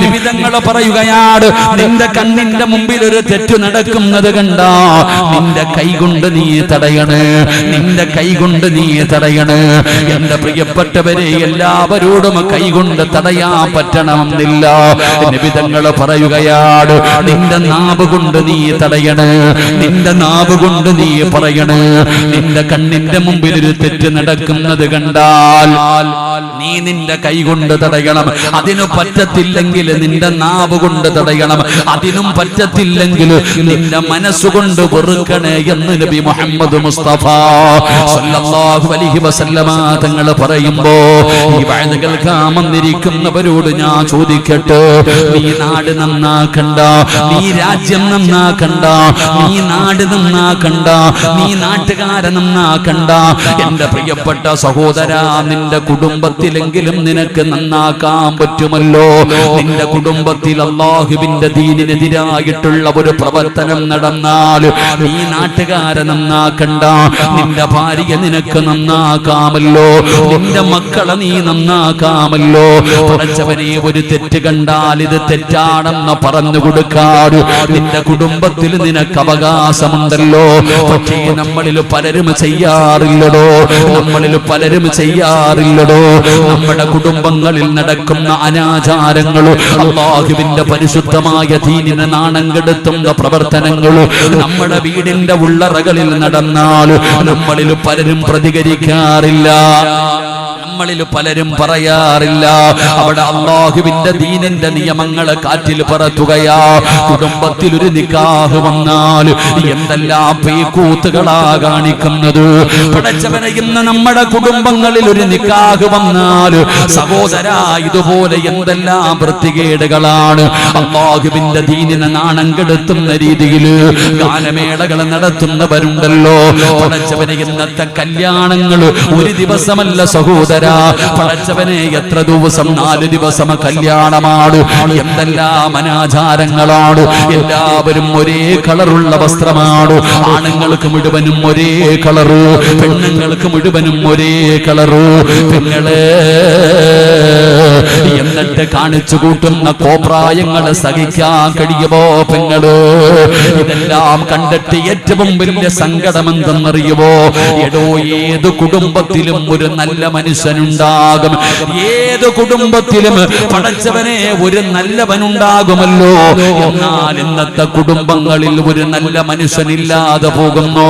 നിബിതങ്ങൾ പറയുകയാണ്, നിന്റെ കണ്ണിന്റെ മുമ്പിൽ ഒരു തെറ്റ് നടക്കുന്നത് കണ്ടാ നിന്റെ കൈകൊണ്ട് നീ തടയണേ, നിന്റെ കൈകൊണ്ട് നീ തടയണേ. എന്റെ പ്രിയപ്പെട്ടവരെ, എല്ലാവരോടും കൈകൊണ്ട് തടയാൻ പറ്റണമെന്നില്ല. നിബിതങ്ങൾ പറയുകയാണ്, നിന്റെ നാവ് കൊണ്ട് നീ തടയണേ, നിന്റെ നാവ് കൊണ്ട് നീ പറയണേ. നിന്റെ കണ്ണിന്റെ മുമ്പിൽ ഒരു തെറ്റ് നടക്കുന്നത് കണ്ടാൽ നീ നിന്റെ കൈ കൊണ്ട് തടയണം. അതിനു പറ്റത്തില്ലെങ്കിൽ നിന്റെ നാവ് കൊണ്ട് തടയണം. അതിനും പറ്റത്തില്ലെങ്കിൽ നിന്റെ മനസ്സുകൊണ്ട് വെറുക്കണേ എന്ന് നബി മുഹമ്മദ് മുസ്തഫ സല്ലല്ലാഹു അലൈഹി വസല്ലമ തങ്ങൾ പറയുമ്പോ ഈ വഅദ് കേൾക്കാൻ വന്നിരിക്കുന്നവരോട് ഞാൻ ചോദിക്കട്ടെ, നീ നാട് നന്നാക്കണ്ട, നീ രാജ്യം നന്നാക്കണ്ട, നീ നാട് നന്നാക്കണ്ട, നീ നാട്ടുകാരെ നന്നാക്കണ്ട. എന്റെ പ്രിയപ്പെട്ട സഹോദരാ, നിന്റെ കുടുംബത്തിലെങ്കിലും നിനക്ക് നന്നാക്കാൻ പറ്റുമല്ലോ. നിന്റെ കുടുംബത്തിൽ അല്ലാഹുവിന്റെ ദീനിനെതിരായിട്ടുള്ള ഒരു പ്രവർത്തനം നടന്നാൽ നീ നാട്ടുകാരെ നന്നാക്കണ്ട, നിന്റെ ഭാര്യ നിനക്ക് നന്നാക്കാമല്ലോ, നിന്റെ മക്കളെ നീ നന്നാക്കാമല്ലോ. പഠിച്ചവനെ, ഒരു തെറ്റ് കണ്ടാൽ ഇത് തെറ്റാണെന്ന് പറഞ്ഞു കൊടുക്കാറ് നിന്റെ കുടുംബത്തിൽ നിനക്ക് അവകാശമുണ്ടല്ലോ. പക്ഷേ നമ്മളിൽ പലരും ചെയ്യാറില്ലടോ, നമ്മളിൽ പലരും ചെയ്യാറില്ലടോ. നമ്മുടെ കുടുംബങ്ങളിൽ നടക്കുന്ന അനാചാരങ്ങൾ, അല്ലാഹുവിന്റെ പരിശുദ്ധമായ ദീനിനെ നാണം കെടുത്തുന്ന പ്രവർത്തനങ്ങൾ നമ്മുടെ വീടിന്റെ ഉള്ളറകളിൽ നടന്നാൽ നമ്മളിൽ പലരും പ്രതികരിക്കാറില്ല, നമ്മളിൽ പലരും പറയാറില്ല. അവിടെ അല്ലാഹുവിന്റെ ദീനിന്റെ നിയമങ്ങളെ കാറ്റിൽ പറത്തുകയാ. കുടുംബത്തിൽ ഒരു നിക്കാഹ് വന്നാൽ എന്തെല്ലാം പേക്കൂത്തുകളാ കാണിക്കുന്നത്. പഠിച്ചവനെ, ഇന്ന് നമ്മുടെ കുടുംബങ്ങളിൽ ഒരു നിക്കാഹ് വന്നാൽ സഹോദരാ, ഇതുപോലെ എന്തെല്ലാം വൃത്തികേടുകളാണ്. അല്ലാഹുവിന്റെ ദീനിനെ നാണം കെടുത്തുന്ന രീതിയിൽ ഗാനമേളകൾ നടത്തുന്നവരുണ്ടല്ലോ. പഠിച്ചവനെ, ഇന്നത്തെ കല്യാണങ്ങൾ ഒരു ദിവസമല്ല സഹോദര, പഠിച്ചവനെ, എത്ര ദിവസം? 4 ദിവസം കല്യാണമാണ്. എന്തെല്ലാം അനാചാരങ്ങളാണ്. എല്ലാവരും ഒരേ കളറുള്ള വസ്ത്രമാണ്. ആണുങ്ങൾക്ക് മുഴുവനും ഒരേ കളറ്, പെണ്ണുങ്ങൾക്ക് മുഴുവനും ഒരേ കളറ്. പെങ്ങളെ, എന്നിട്ട് കാണിച്ചു കൂട്ടുന്ന കോപ്രായങ്ങളെ സഹിക്കാൻ കഴിയുമോ പെങ്ങള്? ഇതെല്ലാം കണ്ടിട്ട് ഏറ്റവും വലിയ സങ്കടം എന്തെന്നറിയുമോ? എടോ, ഏത് കുടുംബത്തിലും ഒരു നല്ല മനുഷ്യനുണ്ടാകും, ഏത് കുടുംബത്തിലും പഠിച്ചവനെ ഒരു നല്ലവനുണ്ടാകുമല്ലോ. എന്നാൽ ഇന്നത്തെ കുടുംബങ്ങളിൽ ഒരു നല്ല മനുഷ്യനില്ലാതെ പോകുന്നു.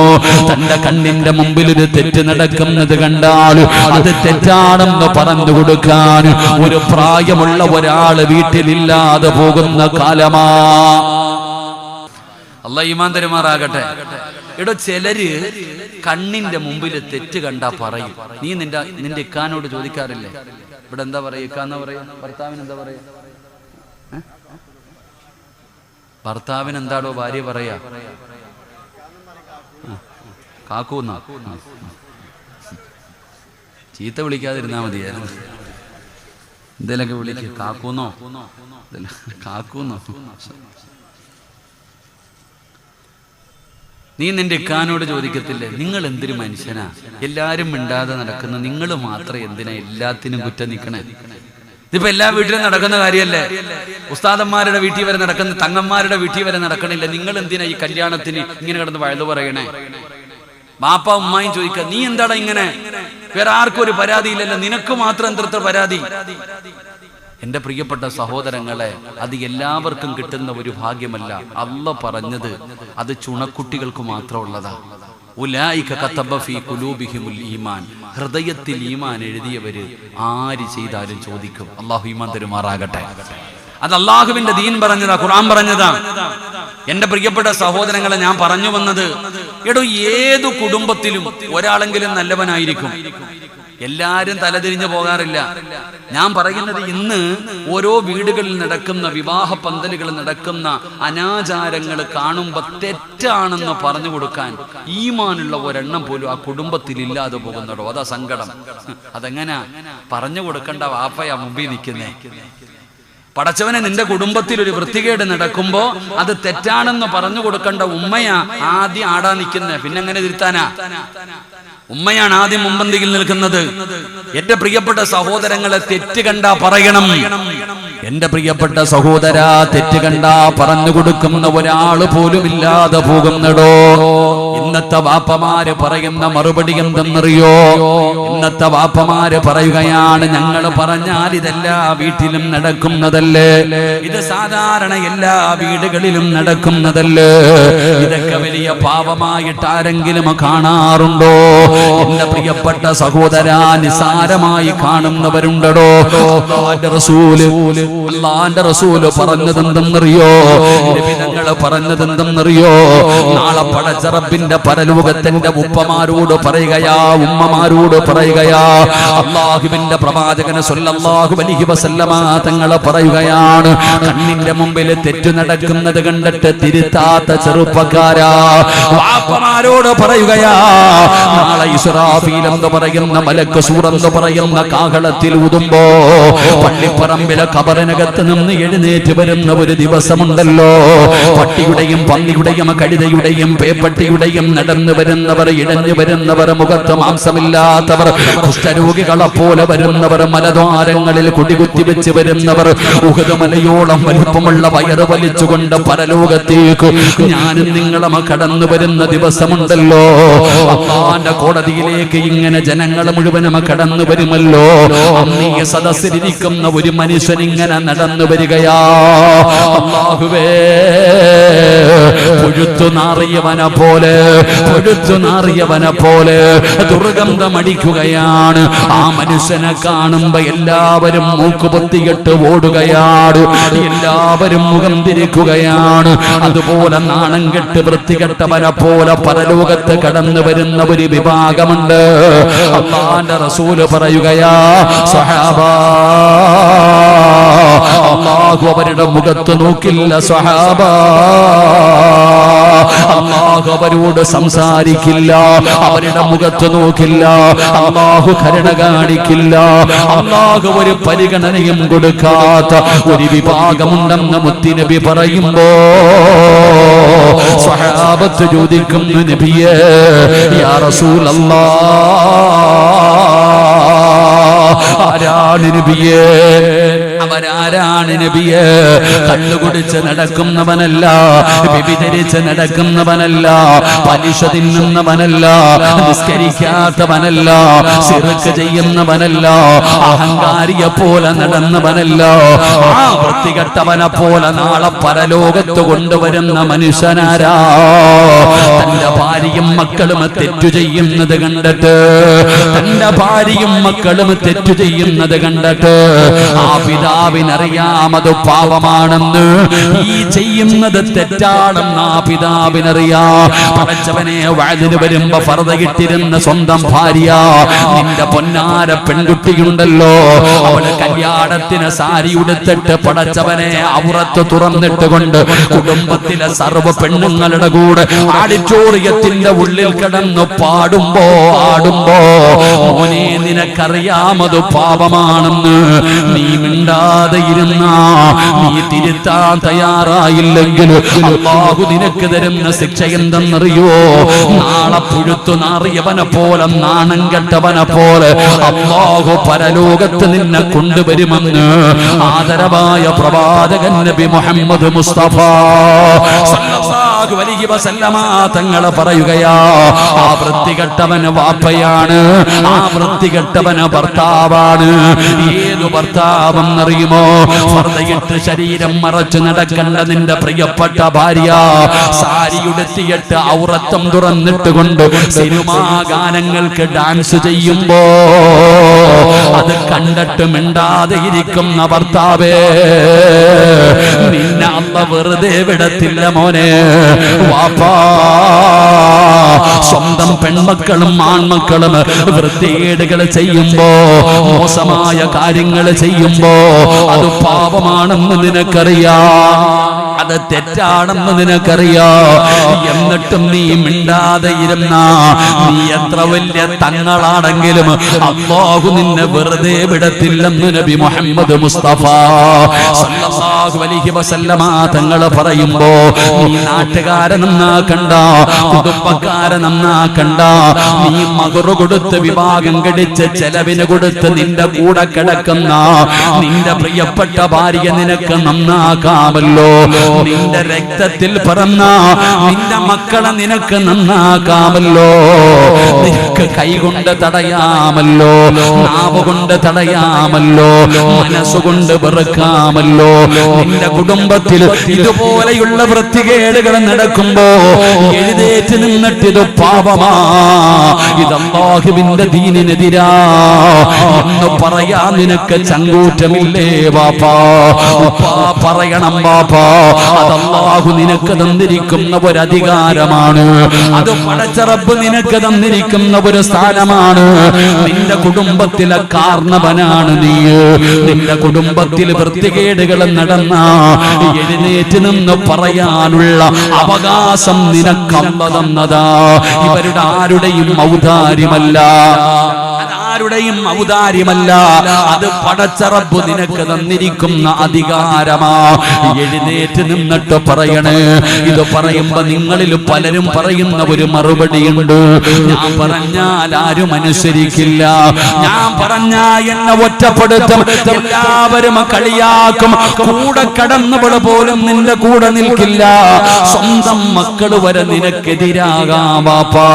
തന്റെ കണ്ണിന്റെ മുമ്പിൽ ഒരു തെറ്റ് നടക്കുന്നത് കണ്ടാൽ അത് തെറ്റാണെന്ന് പറഞ്ഞു കൊടുക്കാൻ ഒരു പ്രായമുള്ള ഒരാള് വീട്ടിലില്ലാതെ പോകുന്ന കാലമാ. അല്ലാഹ് ഈമാൻ തരുമാറാകട്ടെ. എടോ, ചിലര് കണ്ണിന്റെ മുമ്പിൽ തെറ്റ് കണ്ടാ പറയും. നീ നിന്റെ ഇക്കാനോട് ചോദിക്കാറില്ലേ, ഇവിടെ എന്താ പറയാ? ഇക്കാന്നാ പറയാ? ഭർത്താവിന് എന്താ പറയാ? ഭർത്താവിന് എന്താടോ ഭാര്യ പറയാ? കാക്കൂന്ന. ചീത്ത വിളിക്കാതിരുന്നാ മതിയായിരുന്നു. എന്തേലൊക്കെ വിളിക്കുക, കാക്കൂന്നോ, കാക്കൂന്നോ. നീ നിന്റെ ഇക്കാനോട് ചോദിക്കത്തില്ലേ, നിങ്ങൾ എന്തൊരു മനുഷ്യനാ, എല്ലാരും മിണ്ടാതെ നടക്കുന്ന നിങ്ങൾ മാത്രം എന്തിനാ എല്ലാത്തിനും കുറ്റം നിൽക്കണേ? ഇതിപ്പോ എല്ലാ വീട്ടിലും നടക്കുന്ന കാര്യമല്ലേ? ഉസ്താദന്മാരുടെ വീട്ടിൽ വരെ നടക്കുന്ന, തങ്ങന്മാരുടെ വീട്ടിൽ വരെ നടക്കണില്ല. നിങ്ങൾ എന്തിനാ ഈ കല്യാണത്തിന് ഇങ്ങനെ കിടന്ന് വഴുതു പറയണേ? ബാപ്പ ഉമ്മായും ചോദിക്കുക, നീ എന്താടാ ഇങ്ങനെ? വേറെ ആർക്കും ഒരു പരാതിയില്ലല്ലോ, നിനക്ക് മാത്രം എത്ര പരാതി? എന്റെ പ്രിയപ്പെട്ട സഹോദരങ്ങളെ, അത് എല്ലാവർക്കും കിട്ടുന്ന ഒരു ഭാഗ്യമല്ല. അല്ലാഹ് പറഞ്ഞത് അത് ചുണക്കുട്ടികൾക്ക് മാത്രമുള്ളതാ. ഉലൈക കതബ ഫീ ഖുലൂബിഹിമുൽ ഈമാൻ, ഹൃദയത്തിൽ ഈമാൻ എഴുതിയവര് ആര് ചെയ്താലും ചോദിക്കും. അല്ലാഹു ഈമാൻ തരുമാറാകട്ടെ. അത് അല്ലാഹുവിന്റെ ദീൻ പറഞ്ഞതാ, ഖുർആൻ പറഞ്ഞതാ. എന്റെ പ്രിയപ്പെട്ട സഹോദരങ്ങളെ, ഞാൻ പറഞ്ഞു വന്നത്, എടോ, ഏതു കുടുംബത്തിലും ഒരാളെങ്കിലും നല്ലവനായിരിക്കും. എല്ലാരും തലതിരിഞ്ഞു പോകാറില്ല. ഞാൻ പറയുന്നത്, ഇന്ന് ഓരോ വീടുകളിൽ നടക്കുന്ന, വിവാഹ പന്തലുകളിൽ നടക്കുന്ന അനാചാരങ്ങൾ കാണുമ്പോ തെറ്റാണെന്ന് പറഞ്ഞു കൊടുക്കാൻ ഈമാനുള്ള ഒരെണ്ണം പോലും ആ കുടുംബത്തിൽ ഇല്ലാതെ പോകുന്നുണ്ടോ? അതാ സങ്കടം. അതെങ്ങനാ പറഞ്ഞു കൊടുക്കേണ്ട വാപ്പയാ മുമ്പിൽ നിൽക്കുന്നേ? പടച്ചവനെ, നിന്റെ കുടുംബത്തിൽ ഒരു വൃത്തികേട് നടക്കുമ്പോ അത് തെറ്റാണെന്ന് പറഞ്ഞു കൊടുക്കേണ്ട ഉമ്മയാ ആദ്യം ആടാ നിൽക്കുന്നത്. പിന്നെ എങ്ങനെ തിരുത്താനാ? ഉമ്മയാണ് ആദ്യം മുമ്പന്തിയിൽ നിൽക്കുന്നത്. എന്റെ പ്രിയപ്പെട്ട സഹോദരങ്ങളെ, തെറ്റ് കണ്ടാ പറയണം. എന്റെ പ്രിയപ്പെട്ട സഹോദരാ, തെറ്റ് കണ്ടാ പറഞ്ഞു കൊടുക്കുന്ന ഒരാൾ പോലും ഇല്ലാതെ പോകുന്നടോ. ഇന്നത്തെ വാപ്പമാര് പറയുന്ന മറുപടി എന്തെന്നറിയോ? ഇന്നത്തെ വാപ്പമാര് പറയുകയാണ്, ഞങ്ങൾ പറഞ്ഞാൽ ഇതെല്ലാ വീട്ടിലും നടക്കുന്നതല്ലേ, ഇത് സാധാരണ എല്ലാ വീടുകളിലും നടക്കുന്നതല്ലേ, ഇതൊക്കെ വലിയ പാപമായിട്ട് ആരെങ്കിലും കാണാറുണ്ടോ? എന്റെ പ്രിയപ്പെട്ട സഹോദരാ, നിസാരമായി കാണുന്നവരുണ്ടോ? അല്ലാഹുവിന്റെ റസൂല് പറഞ്ഞതെന്തെന്നറിയോ? നബിതങ്ങൾ പറഞ്ഞതെന്തെന്നറിയോ? നാളെ പടച്ച റബ്ബിന്റെ പരലോകത്തിന്റെ ഉപ്പമാരോട് പറയുകയാ, ഉമ്മമാരോട് പറയുകയാ, അല്ലാഹുവിന്റെ പ്രവാചകൻ സ്വല്ലല്ലാഹു അലൈഹി വസല്ലമ തങ്ങൾ പറയുകയാണ്, കണ്ണിന്റെ മുമ്പിൽ തെറ്റു നടക്കുന്നത് കണ്ടിട്ട് തിരുത്താത്ത ചെറുപ്പക്കാരാ, വാപ്പമാരോട് പറയുകയാ, നാളെ ഇസ്രാഫീൽ എന്ന് പറയുന്ന മലക്ക് സൂർ എന്ന് പറയുന്ന കാഹളത്തിൽ ഊതുമ്പോ പള്ളിപ്പറമ്പിലെ ഖബറിനകത്ത് നിന്ന് എഴുന്നേറ്റ് വരുന്ന ഒരു ദിവസമുണ്ടല്ലോ, പട്ടിയുടെയും പന്നിയുടെയും കഴുതയുടെയും പേപ്പട്ടിയുടെയും നടന്നു വരുന്നവർ, ഇഴഞ്ഞു വരുന്നവർ, മുഖത്ത് മാംസമില്ലാത്തവർ, കുഷ്ഠരോഗികളെ പോലെ വരുന്നവർ, മലദ്വാരങ്ങളിൽ കുടികുത്തി വെച്ച് വരുന്നവർ, ഉഹദ് മലയോളം വലിപ്പമുള്ള വയറ് വലിച്ചുകൊണ്ട് പരലോകത്തേക്ക് ഞാനും നിങ്ങളും കടന്നു വരുന്ന ദിവസമുണ്ടല്ലോ. അല്ലാഹുവിന്റെ കോടതിയിലേക്ക് ഇങ്ങനെ ജനങ്ങൾ മുഴുവനും കടന്നു വരുമല്ലോ. അന്നീയ സദസ്സിലിരിക്കുന്ന ഒരു മനുഷ്യൻ ഇങ്ങനെ നടന്നു വരികയാ. അല്ലാഹുവേ, പുഴുത്തു നാറിയവനെ പോലെ, പുഴുത്തു നാറിയവനെ പോലെ ദുർഗന്ധമടിക്കുകയാണ്. ആ മനുഷ്യനെ കാണുമ്പോ എല്ലാവരും മൂക്കുപൊത്തിയിട്ട് ഓടുകയാണ്, എല്ലാവരും മുഖം തിരിക്കുകയാണ്. അതുപോലെ നാണം കെട്ട് വൃത്തികെട്ടവനെ പോലെ പരലോകത്ത് കടന്നു വരുന്ന ഒരു വിഭാഗമുണ്ട്. അല്ലാഹുവിന്റെ റസൂല് പറയുകയാ, സ്വഹാബാ, അല്ലാഹു അവരുടെ മുഖത്ത് നോക്കില്ല സ്വഹാബാ, അല്ലാഹു അവരോട് സംസാരിക്കില്ല, അവരുടെ മുഖത്ത് നോക്കില്ല, അല്ലാഹു കരുണ കാണിക്കില്ല, അല്ലാഹു ഒരു പരിഗണനയും കൊടുക്കാത്ത ഒരു വിഭാഗമുണ്ടെന്ന് മുത്തുനബി പറയുമ്പോ സ്വഹാബത്ത് ചോദിക്കുന്നു, നബിയേ, യാ റസൂലല്ലാഹ്, ആരാണ് നബിയേ? അവരാരാണ് നബിയേ? കള്ളുകുടിച്ച് നടക്കുന്നവനല്ല, വ്യഭിചരിച്ച് നടക്കുന്നവനല്ല, പലിശ തിന്നുന്നവനല്ല, നിസ്കരിക്കാത്തവനല്ല, ശിർക്ക് ചെയ്യുന്നവനല്ല, അഹങ്കാരിയെ പോലെ നടന്നവനല്ല, ആ വൃത്തികെട്ടവനെ പോലെ നാളെ പരലോകത്ത് കൊണ്ടുവരുന്ന മനുഷ്യനാരാ? തന്റെ ഭാര്യയും മക്കളും തെറ്റു ചെയ്യുന്നത് കണ്ടിട്ട്, തന്റെ ഭാര്യയും മക്കളും തെറ്റു ചെയ്യുന്നത് കണ്ടിട്ട് ആ പിതാവിനറിയാം അത് പാപമാണെന്ന്, ഈ ചെയ്യുന്നത് തെറ്റാണെന്ന് ആ പിതാവിനറിയാം. പടച്ചവനെ, വഅദിന് വരുമ്പോ ഫർദ ഇട്ടിരുന്ന സ്വന്തം ഭാര്യ, നിന്റെ പൊന്നാര പെൺകുട്ടിയുണ്ടല്ലോ, അവള് കല്യാണത്തിന് സാരി ഉടുത്തിട്ട് പടച്ചവനെ ഔറത്ത് തുറന്നിട്ട് കൊണ്ട് കുടുംബത്തിലെ സർവ്വ പെണ്ണുങ്ങളുടെ കൂടെ ഓഡിറ്റോറിയത്തിന്റെ ഉള്ളിൽ കിടന്നു പാടുമ്പോ മോനെ, നിനക്കറിയാമത് പാപമാണെന്ന്. നീ മിണ്ടാതെ ഇരുന്ന, നീ തിരുത്താൻ തയ്യാറായില്ലെങ്കിൽ അല്ലാഹു നിനക്ക് തരുന്ന ശിക്ഷ എന്തെന്നറിയോ? നാളെ പുഴുത്തു നാറിയവനെ പോലെ, നാണം കെട്ടവനെ പോലെ അല്ലാഹു പരലോകത്ത് നിന്നെ കൊണ്ടുവരുമെന്ന് ആദരവായ പ്രവാചകൻ നബി മുഹമ്മദ് മുസ്തഫ സല്ലല്ലാഹു അലൈഹി വസല്ലമ തങ്ങൾ പറയുകയാ, ആ വൃത്തികെട്ടവന് വാപ്പയാണ്, ആ വൃത്തികെട്ടവന് ഭർത്താവാണ്. ഏതു ഭർത്താവെന്നറിയുമോ? ഫർദയിട്ട് ശരീരം മറച്ചു നടക്കേണ്ട നിന്റെ പ്രിയപ്പെട്ട ഭാര്യ സാരിയുടുത്തിയിട്ട് ഔറത്തം തുറന്നിട്ട് കൊണ്ട് സിനിമാ ഗാനങ്ങൾക്ക് ഡാൻസ് ചെയ്യുമ്പോ അത് കണ്ടിട്ട് മിണ്ടാതെ ഇരിക്കുന്ന ഭർത്താവേ, നിന്നെ അല്ലാഹു വെറുതെ വിടത്തില്ല മോനെ. വാപ്പാ, സ്വന്തം പെൺമക്കളും ആൺമക്കളും വൃത്തികേടുകൾ ചെയ്യുമ്പോ, മോശമായ കാര്യങ്ങൾ ചെയ്യുമ്പോ അത് പാപമാണെന്ന് നിനക്കറിയാം, അത് തെറ്റാണെന്ന് നിനക്കറിയാം. എന്നിട്ടും നീ മിണ്ടാതെ ഇരുന്ന, നീ എത്ര വലിയ തങ്ങളാണെങ്കിലും അല്ലാഹു നിന്നെ വെറുതെ വിടത്തില്ലെന്ന് നബി മുഹമ്മദ് മുസ്തഫ സല്ലല്ലാഹു സല്ലല്ലാഹു അലൈഹി വസല്ലമ തങ്ങൾ പറയുമ്പോ നീ നാട്ടുകാരെ നന്നാക്കണ്ട, കുടുംബക്കാരെ നന്നാക്കണ്ട, നീ മഹർ കൊടുത്ത് വിവാഹം കഴിച്ച് ചെലവിന് കൊടുത്ത് നിന്റെ കൂടെ കിടക്കുന്ന നിന്റെ പ്രിയപ്പെട്ട ഭാര്യ നിനക്ക് നന്നാക്കാമല്ലോ. നിന്റെ രക്തത്തിൽ പിറന്ന നിന്റെ മക്കളെ നിനക്ക് നന്നാക്കാമല്ലോ. നിനക്ക് കൈകൊണ്ട് തടയാമല്ലോ, നാവ് കൊണ്ട് തടയാമല്ലോ, മനസ്സുകൊണ്ട് വെറുക്കാമല്ലോ. നിന്റെ കുടുംബത്തിൽ ഇതുപോലെയുള്ള വൃത്തികേടുകൾ നടക്കുമ്പോ എഴുന്നേറ്റ് നിന്നിട്ട് ഇത് പാപമാ, ഇത് അല്ലാഹുവിന്റെ ദീനിനെതിരാ എന്ന് പറയാ നിനക്ക് ചങ്കൂറ്റമില്ലേ വാപ്പാ? പറയണം വാപ്പാ, അത് അല്ലാഹു നിനക്ക് തന്നിരിക്കുന്ന ഒരു അധികാരമാണ്, അത് പടച്ച റബ്ബ് നിനക്ക് തന്നിരിക്കുന്ന ഒരു സ്ഥാനമാണ്. നിന്റെ കുടുംബത്തിലെ കാരണവനാണ് നീ. നിന്റെ കുടുംബത്തിൽ വൃത്തികേടുകൾ നടന്ന എഴുന്നേറ്റ് നിന്ന് പറയാനുള്ള അവകാശം നിനക്കല്ല തന്നതാ. ഇവരുടെ ആരുടെയും ഔദാര്യമല്ല, ആരുടെയും ഔദാര്യമല്ല, അത് പടച്ച റബ്ബ് നിനക്ക് തന്നിരിക്കുന്ന അധികാരമാ. എഴുന്നേറ്റ് നിന്നിട്ട് പറയണേ. ഇത് പറയുമ്പോ നിങ്ങളിൽ പലരും പറയുന്ന ഒരു മറുപടിയുണ്ട്, ഞാൻ പറഞ്ഞാൽ ആരും അനുസരിക്കില്ല, ഞാൻ പറഞ്ഞാൽ എന്നെ ഒറ്റപ്പെടുത്തും, എല്ലാവരും കളിയാക്കും, കൂടെ കടന്നവൾ പോലും നിന്റെ കൂടെ നിൽക്കില്ല, സ്വന്തം മക്കൾ വരെ നിനക്കെതിരാകാം വാപ്പാ.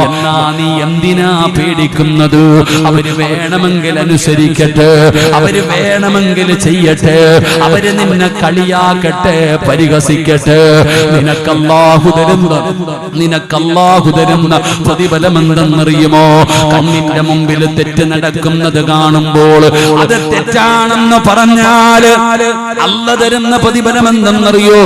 എന്നാ നീ എന്തിനാ പേടിക്കുന്നത്? അവര് വേണമെങ്കിൽ അനുസരിക്കട്ടെ, അവര് വേണമെങ്കിൽ ചെയ്യട്ടെ, അവര് നിന്നെ കളിയാക്കട്ടെ, പരിഹസിക്കട്ടെ. നിനക്കല്ലാഹു തരുന്ന പ്രതിഫലം എന്തെന്നറിയുമോ? കണ്ണിന്റെ മുമ്പിൽ തെറ്റ് നടക്കുന്നത് കാണുമ്പോൾ അത് തെറ്റാണെന്ന് പറഞ്ഞാൽ അല്ല തരുന്ന പ്രതിഫലം എന്തെന്നറിയോ?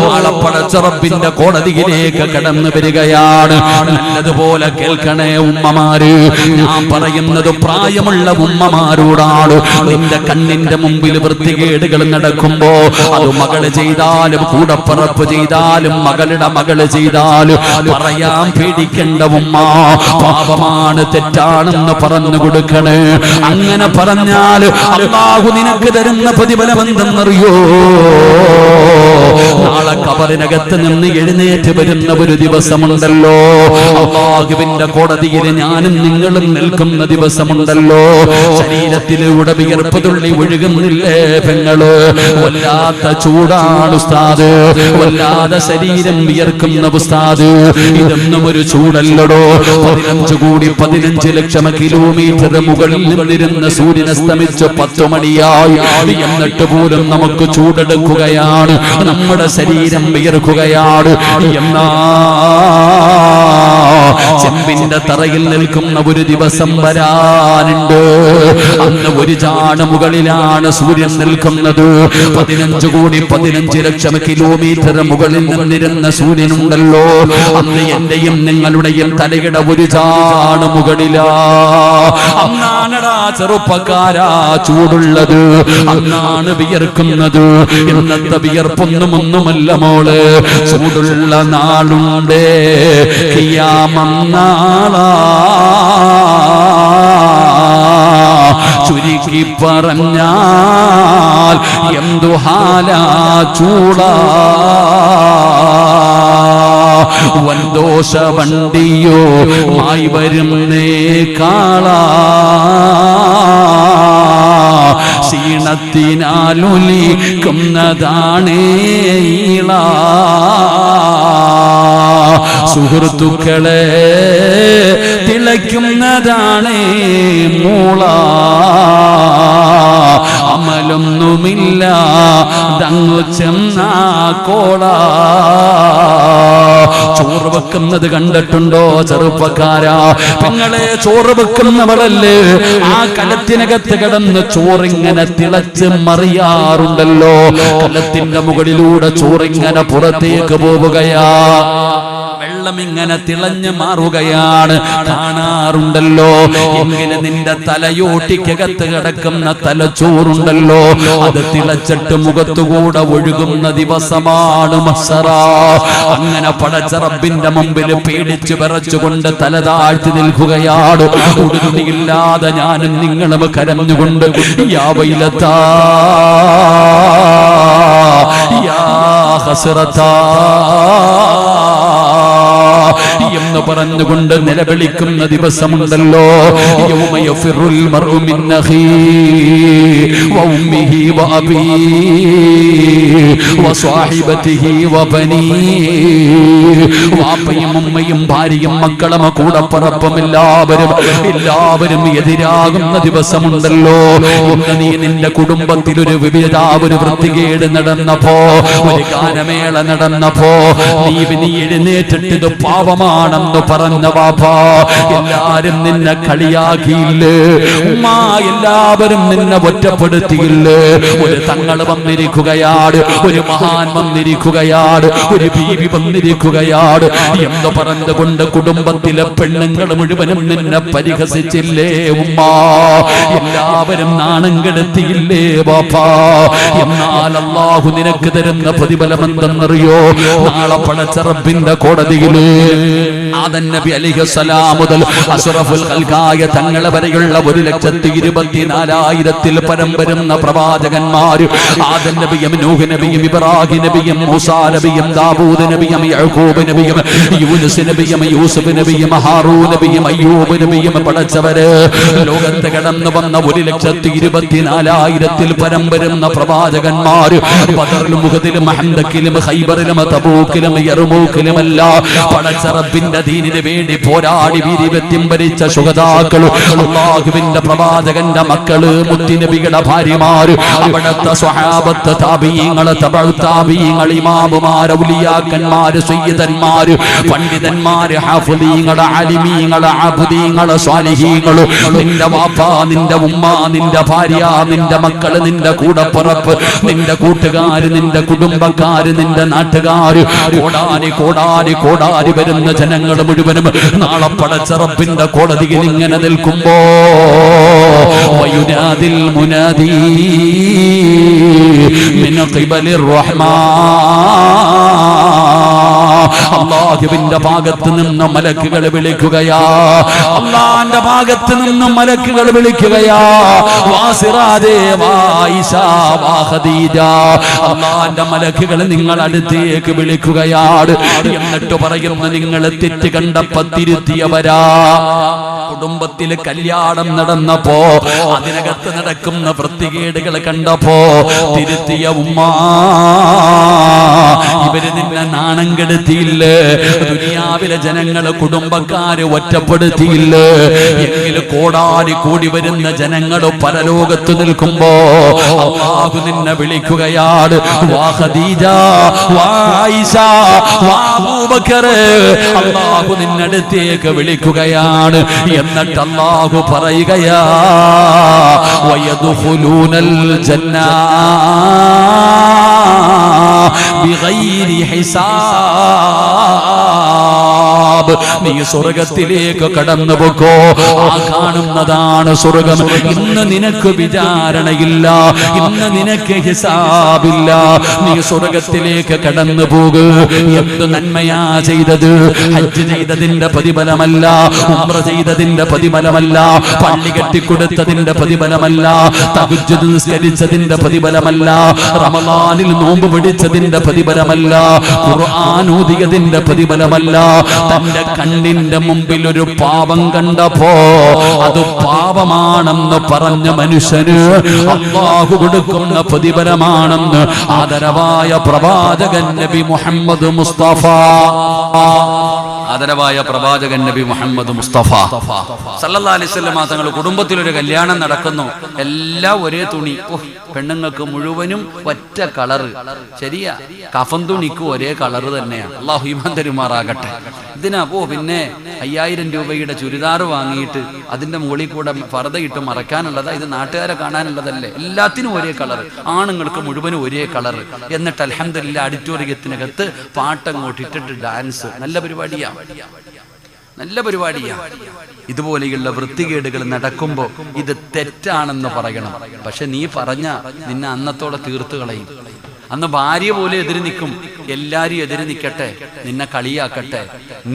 നാളെ പടച്ച റബ്ബിന്റെ കോടതിയിലേക്ക് കടന്നു വരികയാണ്. നല്ലതുപോലെ കേൾക്കണേ ഉമ്മമാര്, ഞാൻ പറയുന്നത് പ്രായമുള്ള ഉമ്മമാരോടാണ്. നിന്റെ കണ്ണിന്റെ മുമ്പിൽ വൃത്തികേടുകൾ നടക്കുമ്പോ അത് മകള് ചെയ്താലും കൂടപ്പറപ്പ് ചെയ്താലും മകളുടെ മകള് ചെയ്താലും പറയാൻ പേടിക്കേണ്ട ഉമ്മ, പാപമാണ്, തെറ്റാണെന്ന് പറഞ്ഞു കൊടുക്കണേ. അങ്ങനെ പറഞ്ഞാൽ അല്ലാഹു നിനക്ക് തരുന്ന പ്രതിഫലം എന്തെന്നറിയോ? നാളെ ഖബറിനകത്ത് നിന്ന് എഴുന്നേറ്റ് വരുന്ന ഒരു ദിവസമുണ്ടല്ലോ, അല്ലാഹുവിന്റെ കോടതിയിൽ ഞാനും നിങ്ങളും നിൽക്കുന്ന ദിവസമുണ്ടല്ലോ. ശരീരത്തിലൂടെ വിയർപ്പ് തുള്ളി ഒഴുകുന്നില്ലേ പെങ്ങള്? വല്ലാത്ത ചൂടാണ് ഉസ്താദ്, വല്ലാതെ ശരീരം വിയർക്കുന്ന ഉസ്താദ്. ഇതൊന്നും ഒരു ചൂടല്ലടോ. 15 കൂടി 15 ലക്ഷം കിലോമീറ്റർ മുകളിൽ നിന്നിരുന്ന സൂര്യൻ അസ്തമിച്ച് 10 മണിയായി. എന്നിട്ട് പോലും നമുക്ക് ചൂടെടുക്കുകയാണ്, നമ്മുടെ ശരീരം വിയർക്കുകയാണ്. എന്നാ ചെമ്പിന്റെ തറയിൽ നിൽക്കുന്ന ഒരു ദിവസം വരാനുണ്ട്. അന്ന് ഒരു ചാണ് മുകളിലാണ് സൂര്യൻ നിൽക്കുന്നത്. 15 കൂടി 15 ലക്ഷം കിലോമീറ്റർ മുകളിൽ നിന്നിരുന്ന സൂര്യനുണ്ടല്ലോ, അന്ന് എന്റെയും നിങ്ങളുടെയും തലയുടെ ഒരു ചാണ് മുകളിലാ. അന്നാണടാ ചെറുപ്പക്കാരാ ചൂടുള്ളത്, അന്നാണ് വിയർക്കുന്നത്. ഇന്നത്തെ വിയർപ്പൊന്നുമൊന്നുമല്ല മോള്, ചൂടുള്ള നാളുണ്ട്, ഖിയാമന്നാളാ. ചുരുക്കി പറഞ്ഞാൽ എന്തു ഹാലാ ചൂടാ. വൻദോഷ വണ്ടിയോ മായി വരുന്നേ കാളാ. ക്ഷീണത്തിനാലൊലിക്കുന്നതാണേ ഈള. സുഹൃത്തുക്കളെ തിളയ്ക്കുന്നതാണേ മൂള. അമലൊന്നുമില്ല ദങ്ങു ചെന്നാ കോള. ചോറ് വെക്കുന്നത് കണ്ടിട്ടുണ്ടോ ചെറുപ്പക്കാരാ? പെങ്ങളെ, ചോറ് വെക്കുന്നവളല്ലേ ആ കലത്തിനകത്ത് കിടന്ന് ചോറിങ്ങനെ തിളച്ച് മറിയാറുണ്ടല്ലോ. കലത്തിന്റെ മുകളിലൂടെ ചോറിങ്ങനെ പുറത്തേക്ക് പോവുകയാ, വെള്ളം ഇങ്ങനെ തിളഞ്ഞു മാറുകയാണ്, കാണാറുണ്ടല്ലോ. എങ്ങനെ നിന്റെ തലയോട്ടിക്കകത്ത് കിടക്കുന്ന തലച്ചോറുണ്ടല്ലോ, അത് തിളച്ചിട്ട് മുഖത്തുകൂടെ ഒഴുകുന്ന ദിവസമാണ് മഹ്ശറ. അങ്ങനെ പടച്ച റബ്ബിന്റെ മുമ്പിൽ പേടിച്ചു വിറച്ചുകൊണ്ട് തല താഴ്ത്തി നിൽക്കുകയാണ്. ഉടുതുണിയില്ലാതെ ഞാനും നിങ്ങളും കരഞ്ഞുകൊണ്ട് യാ വൈലത്താ ഖാസിറതാ എന്ന് പറഞ്ഞുകൊണ്ട് നിലവിളിക്കുന്ന ദിവസമുണ്ടല്ലോ. യൗമ യഫിറുൽ മർഉ മിൻ അഖീഹി വഉമ്മിഹി വഅബീഹി വസ്വാഹിബതിഹി വബനീഹി. വാപ്പയും ഉമ്മയും ഭാര്യയും മക്കളും കൂടപ്പറപ്പും എല്ലാവരും എതിരാകുന്ന ദിവസമുണ്ടല്ലോ. ഇന്ന് നീ നിന്റെ കുടുംബത്തിൽ ഒരു ഒരു വൃത്തികേട് നടന്നപ്പോ, ഒരു ഗാനമേള നടന്നപ്പോ നീ എഴുന്നേറ്റിട്ട് ഇത് പാപമാണെന്ന് പറഞ്ഞ വാപ്പാ എല്ലാരും നിന്നെ കളിയാക്കിയില്ലേ? ഉമ്മ എല്ലാവരും നിന്നെ ഒറ്റപ്പെടുത്തിയില്ലേ? ഒരു തങ്ങൾ വന്നിരിക്കുകയാണ്, ഒരു മഹാൻ വന്നിരിക്കുകയാണ്, ഒരു ബീവി വന്നിരിക്കുകയാണ് എന്ന് പറഞ്ഞുകൊണ്ട് കുടുംബത്തിലെ പെണ്ണുങ്ങൾ മുഴുവനും നിന്നെ പരിഹസിച്ചില്ലേ ഉമ്മ? എല്ലാവരും നാണം കെടുത്തിയില്ലേ വാപ്പാ? എന്നാൽ അല്ലാഹു നിനക്ക് തരുന്ന പ്രതിഫലം എന്തെന്നറിയോ? നാളെ പടച്ച റബ്ബിന്റെ കോടതിയില് ആദം നബി അലൈഹിസ്സലാം മുതൽ അഷ്റഫുൽ ഖൽഖായ തങ്ങളെ വരെയുള്ള 1,24,000 പരം വരുന്ന പ്രവാചകന്മാര്, ആദം നബിയും നൂഹ് നബിയും ഇബ്രാഹിം നബിയും മൂസാ നബിയും ദാവൂദ് നബിയും യഅഖൂബ് നബിയും യൂനുസ് നബിയും യൂസുഫ് നബിയും ഹാറൂൻ നബിയും അയ്യൂബ് നബിയും പടച്ചവര് ലോകത്ത് കടന്നു വന്ന 1,24,000 പരം വരുന്ന പ്രവാചകന്മാര് ബദറിലും ഉഹദിലും ഹംദക്കിലും ഖൈബറിലും തബൂക്കിലും യർമൂക്കിലുമല്ല പടച്ച റബ്ബിന്റെ ദീനിന് വേണ്ടി പോരാടി വീര്യവ്യത്യം ഭരിച്ച ശുഹദാക്കള്, അല്ലാഹുവിന്റെ പ്രവാചകന്റെ മക്കള്, മുത്തുനബിയുടെ ഭാര്യമാര്, അവിടുത്തെ സ്വഹാബത്ത്, താബിഈങ്ങൾ, തബഉ താബിഈങ്ങൾ, ഇമാമുമാർ, ഔലിയാക്കന്മാര്, സയ്യിദന്മാര്, പണ്ഡിതന്മാര്, ഹാഫിളീങ്ങൾ, ആലിമീങ്ങൾ, ആബിദീങ്ങൾ, സ്വാലിഹീങ്ങൾ, നിന്റെ വാപ്പ, നിന്റെ ഉമ്മ, നിന്റെ ഭാര്യ, നിന്റെ മക്കള്, നിന്റെ കൂടപ്പുറപ്പ്, നിന്റെ കൂട്ടുകാര്, നിന്റെ കുടുംബക്കാര്, നിന്റെ നാട്ടുകാര്, കോടാനി കോടാനി കോടാനി വരുന്ന ജനങ്ങൾ മുഴുവനും നാളെ പടച്ച റബ്ബിന്റെ കോടതിയിൽ ഇങ്ങനെ നിൽക്കുമ്പോ വയുനാദിൽ മുനാദി മിൻ ഖിബലിർ റഹ്മാൻ. അല്ലാഹുവിന്റെ ഭാഗത്ത് നിന്ന് മലക്കുകൾ വിളിക്കുകയാ, അല്ലാഹുവിന്റെ ഭാഗത്ത് നിന്ന് മലക്കുകൾ വിളിക്കുകയാ. വാസിറാദേ വായിഷ വാ ഖദീജ, അല്ലാഹുവിന്റെ മലക്കുകൾ നിങ്ങൾ അടുത്തേക്ക് വിളിക്കുകയാണ്. എന്നിട്ട് പറയുന്ന നിങ്ങൾ തെറ്റ് കണ്ടപ്പോ തിരുത്തിയവരാ. കുടുംബത്തില് കല്യാണം നടന്നപ്പോ അതിനകത്ത് നടക്കുന്ന വൃത്തികേടുകൾ കണ്ടപ്പോ തിരുത്തിയ ഉമ്മ, ഇവര് നിന്നെ നാണം കെടുത്തിയില്ലേ? ദുനിയാവിലെ ജനങ്ങള് കുടുംബക്കാര് ഒറ്റപ്പെടുത്തിയില്ലേ? എങ്കിലും കോടാനി കൂടി വരുന്ന ജനങ്ങള് പരലോകത്ത് നിൽക്കുമ്പോ അല്ലാഹു നിന്നെ വിളിക്കുകയാണ്. വാ ഖദീജ, വാ ആയിഷ, വാ അബൂബക്കർ, അല്ലാഹു നിന്നടുത്തേക്ക് വിളിക്കുകയാണ്. എന്നിട്ട് അല്ലാഹു പറയുകയാ വയദ്ഖുലൂനൽ ജന്ന ബിഗൈരി ഹിസാബ്. നീ സ്വർഗത്തിലേക്ക് കടന്നു പോകോ, ആ കാണുന്നതാണ് സ്വർഗം. ഇന്ന് നിനക്ക് വിചാരണയില്ല, ഇന്ന് നിനക്ക് ഹിസാബില്ല. നീ സ്വർഗത്തിലേക്ക് കടന്നു പോകുക. എന്ത് നന്മയാ ചെയ്തത്? ഹജ്ജ് ചെയ്തതിന്റെ പ്രതിഫലമല്ല, ഉംറ ചെയ്തതിന്റെ പ്രതിഫലമല്ല, പള്ളി കെട്ടിക്കൊടുത്തതിന്റെ പ്രതിഫലമല്ല, തഹജ്ജുദ് നിസ്കരിച്ചതിന്റെ പ്രതിഫലമല്ല, റമളാനിൽ നോമ്പ് പിടിച്ചതിന്റെ പ്രതിഫലമല്ല, ഖുർആൻ ഓതിയതിന്റെ പ്രതിഫലമല്ല. തന്റെ കണ്ണിന്റെ മുമ്പിൽ ഒരു പാപം കണ്ടപ്പോ അത് പാപമാണെന്ന് പറഞ്ഞ മനുഷ്യന് അല്ലാഹു കൊടുക്കുന്ന പ്രതിഫലമാണെന്ന് ആദരവായ പ്രവാചകൻ നബി മുഹമ്മദ് മുസ്തഫ, ആദരവായ പ്രവാചകൻ നബി മുഹമ്മദ് മുസ്തഫ സല്ലല്ലാഹു അലൈഹി വസല്ലം തങ്ങൾ കുടുംബത്തിലൊരു കല്യാണം നടക്കുന്നു. എല്ലാം ഒരേ തുണി, പെണ്ണുങ്ങൾക്ക് മുഴുവനും ഒറ്റ കളറ്. ശരിയാ, കഫൻ തുണിക്കും ഒരേ കളറ് തന്നെയാണ്. അല്ലാഹു ഈമാൻ തരുമാറാകട്ടെ. ഇതിനാ പിന്നെ 5000 രൂപയുടെ ചുരിദാർ വാങ്ങിയിട്ട് അതിന്റെ മുകളിൽ കൂടെ ഫർദയിട്ട് മറക്കാനുള്ളതാ? ഇത് നാട്ടുകാരെ കാണാനുള്ളതല്ലേ? എല്ലാത്തിനും ഒരേ കളർ, ആണുങ്ങൾക്ക് മുഴുവനും ഒരേ കളർ. എന്നിട്ട് അൽഹംദുലില്ലാഹ് ഓഡിറ്റോറിയത്തിനകത്ത് പാട്ടങ്ങോട്ട് ഇട്ടിട്ട് ഡാൻസ്. നല്ല പരിപാടിയാ, നല്ല പരിപാടിയാ. ഇതുപോലെയുള്ള വൃത്തികേടുകൾ നടക്കുമ്പോൾ ഇത് തെറ്റാണെന്ന് പറയണം. പക്ഷെ നീ പറഞ്ഞ നിന്നെ അന്നത്തോടെ തീർത്തു കളയും. അന്ന് ഭാര്യ പോലെ എതിര് നിൽക്കും. എല്ലാരും എതിര് നിൽക്കട്ടെ, നിന്നെ കളിയാക്കട്ടെ,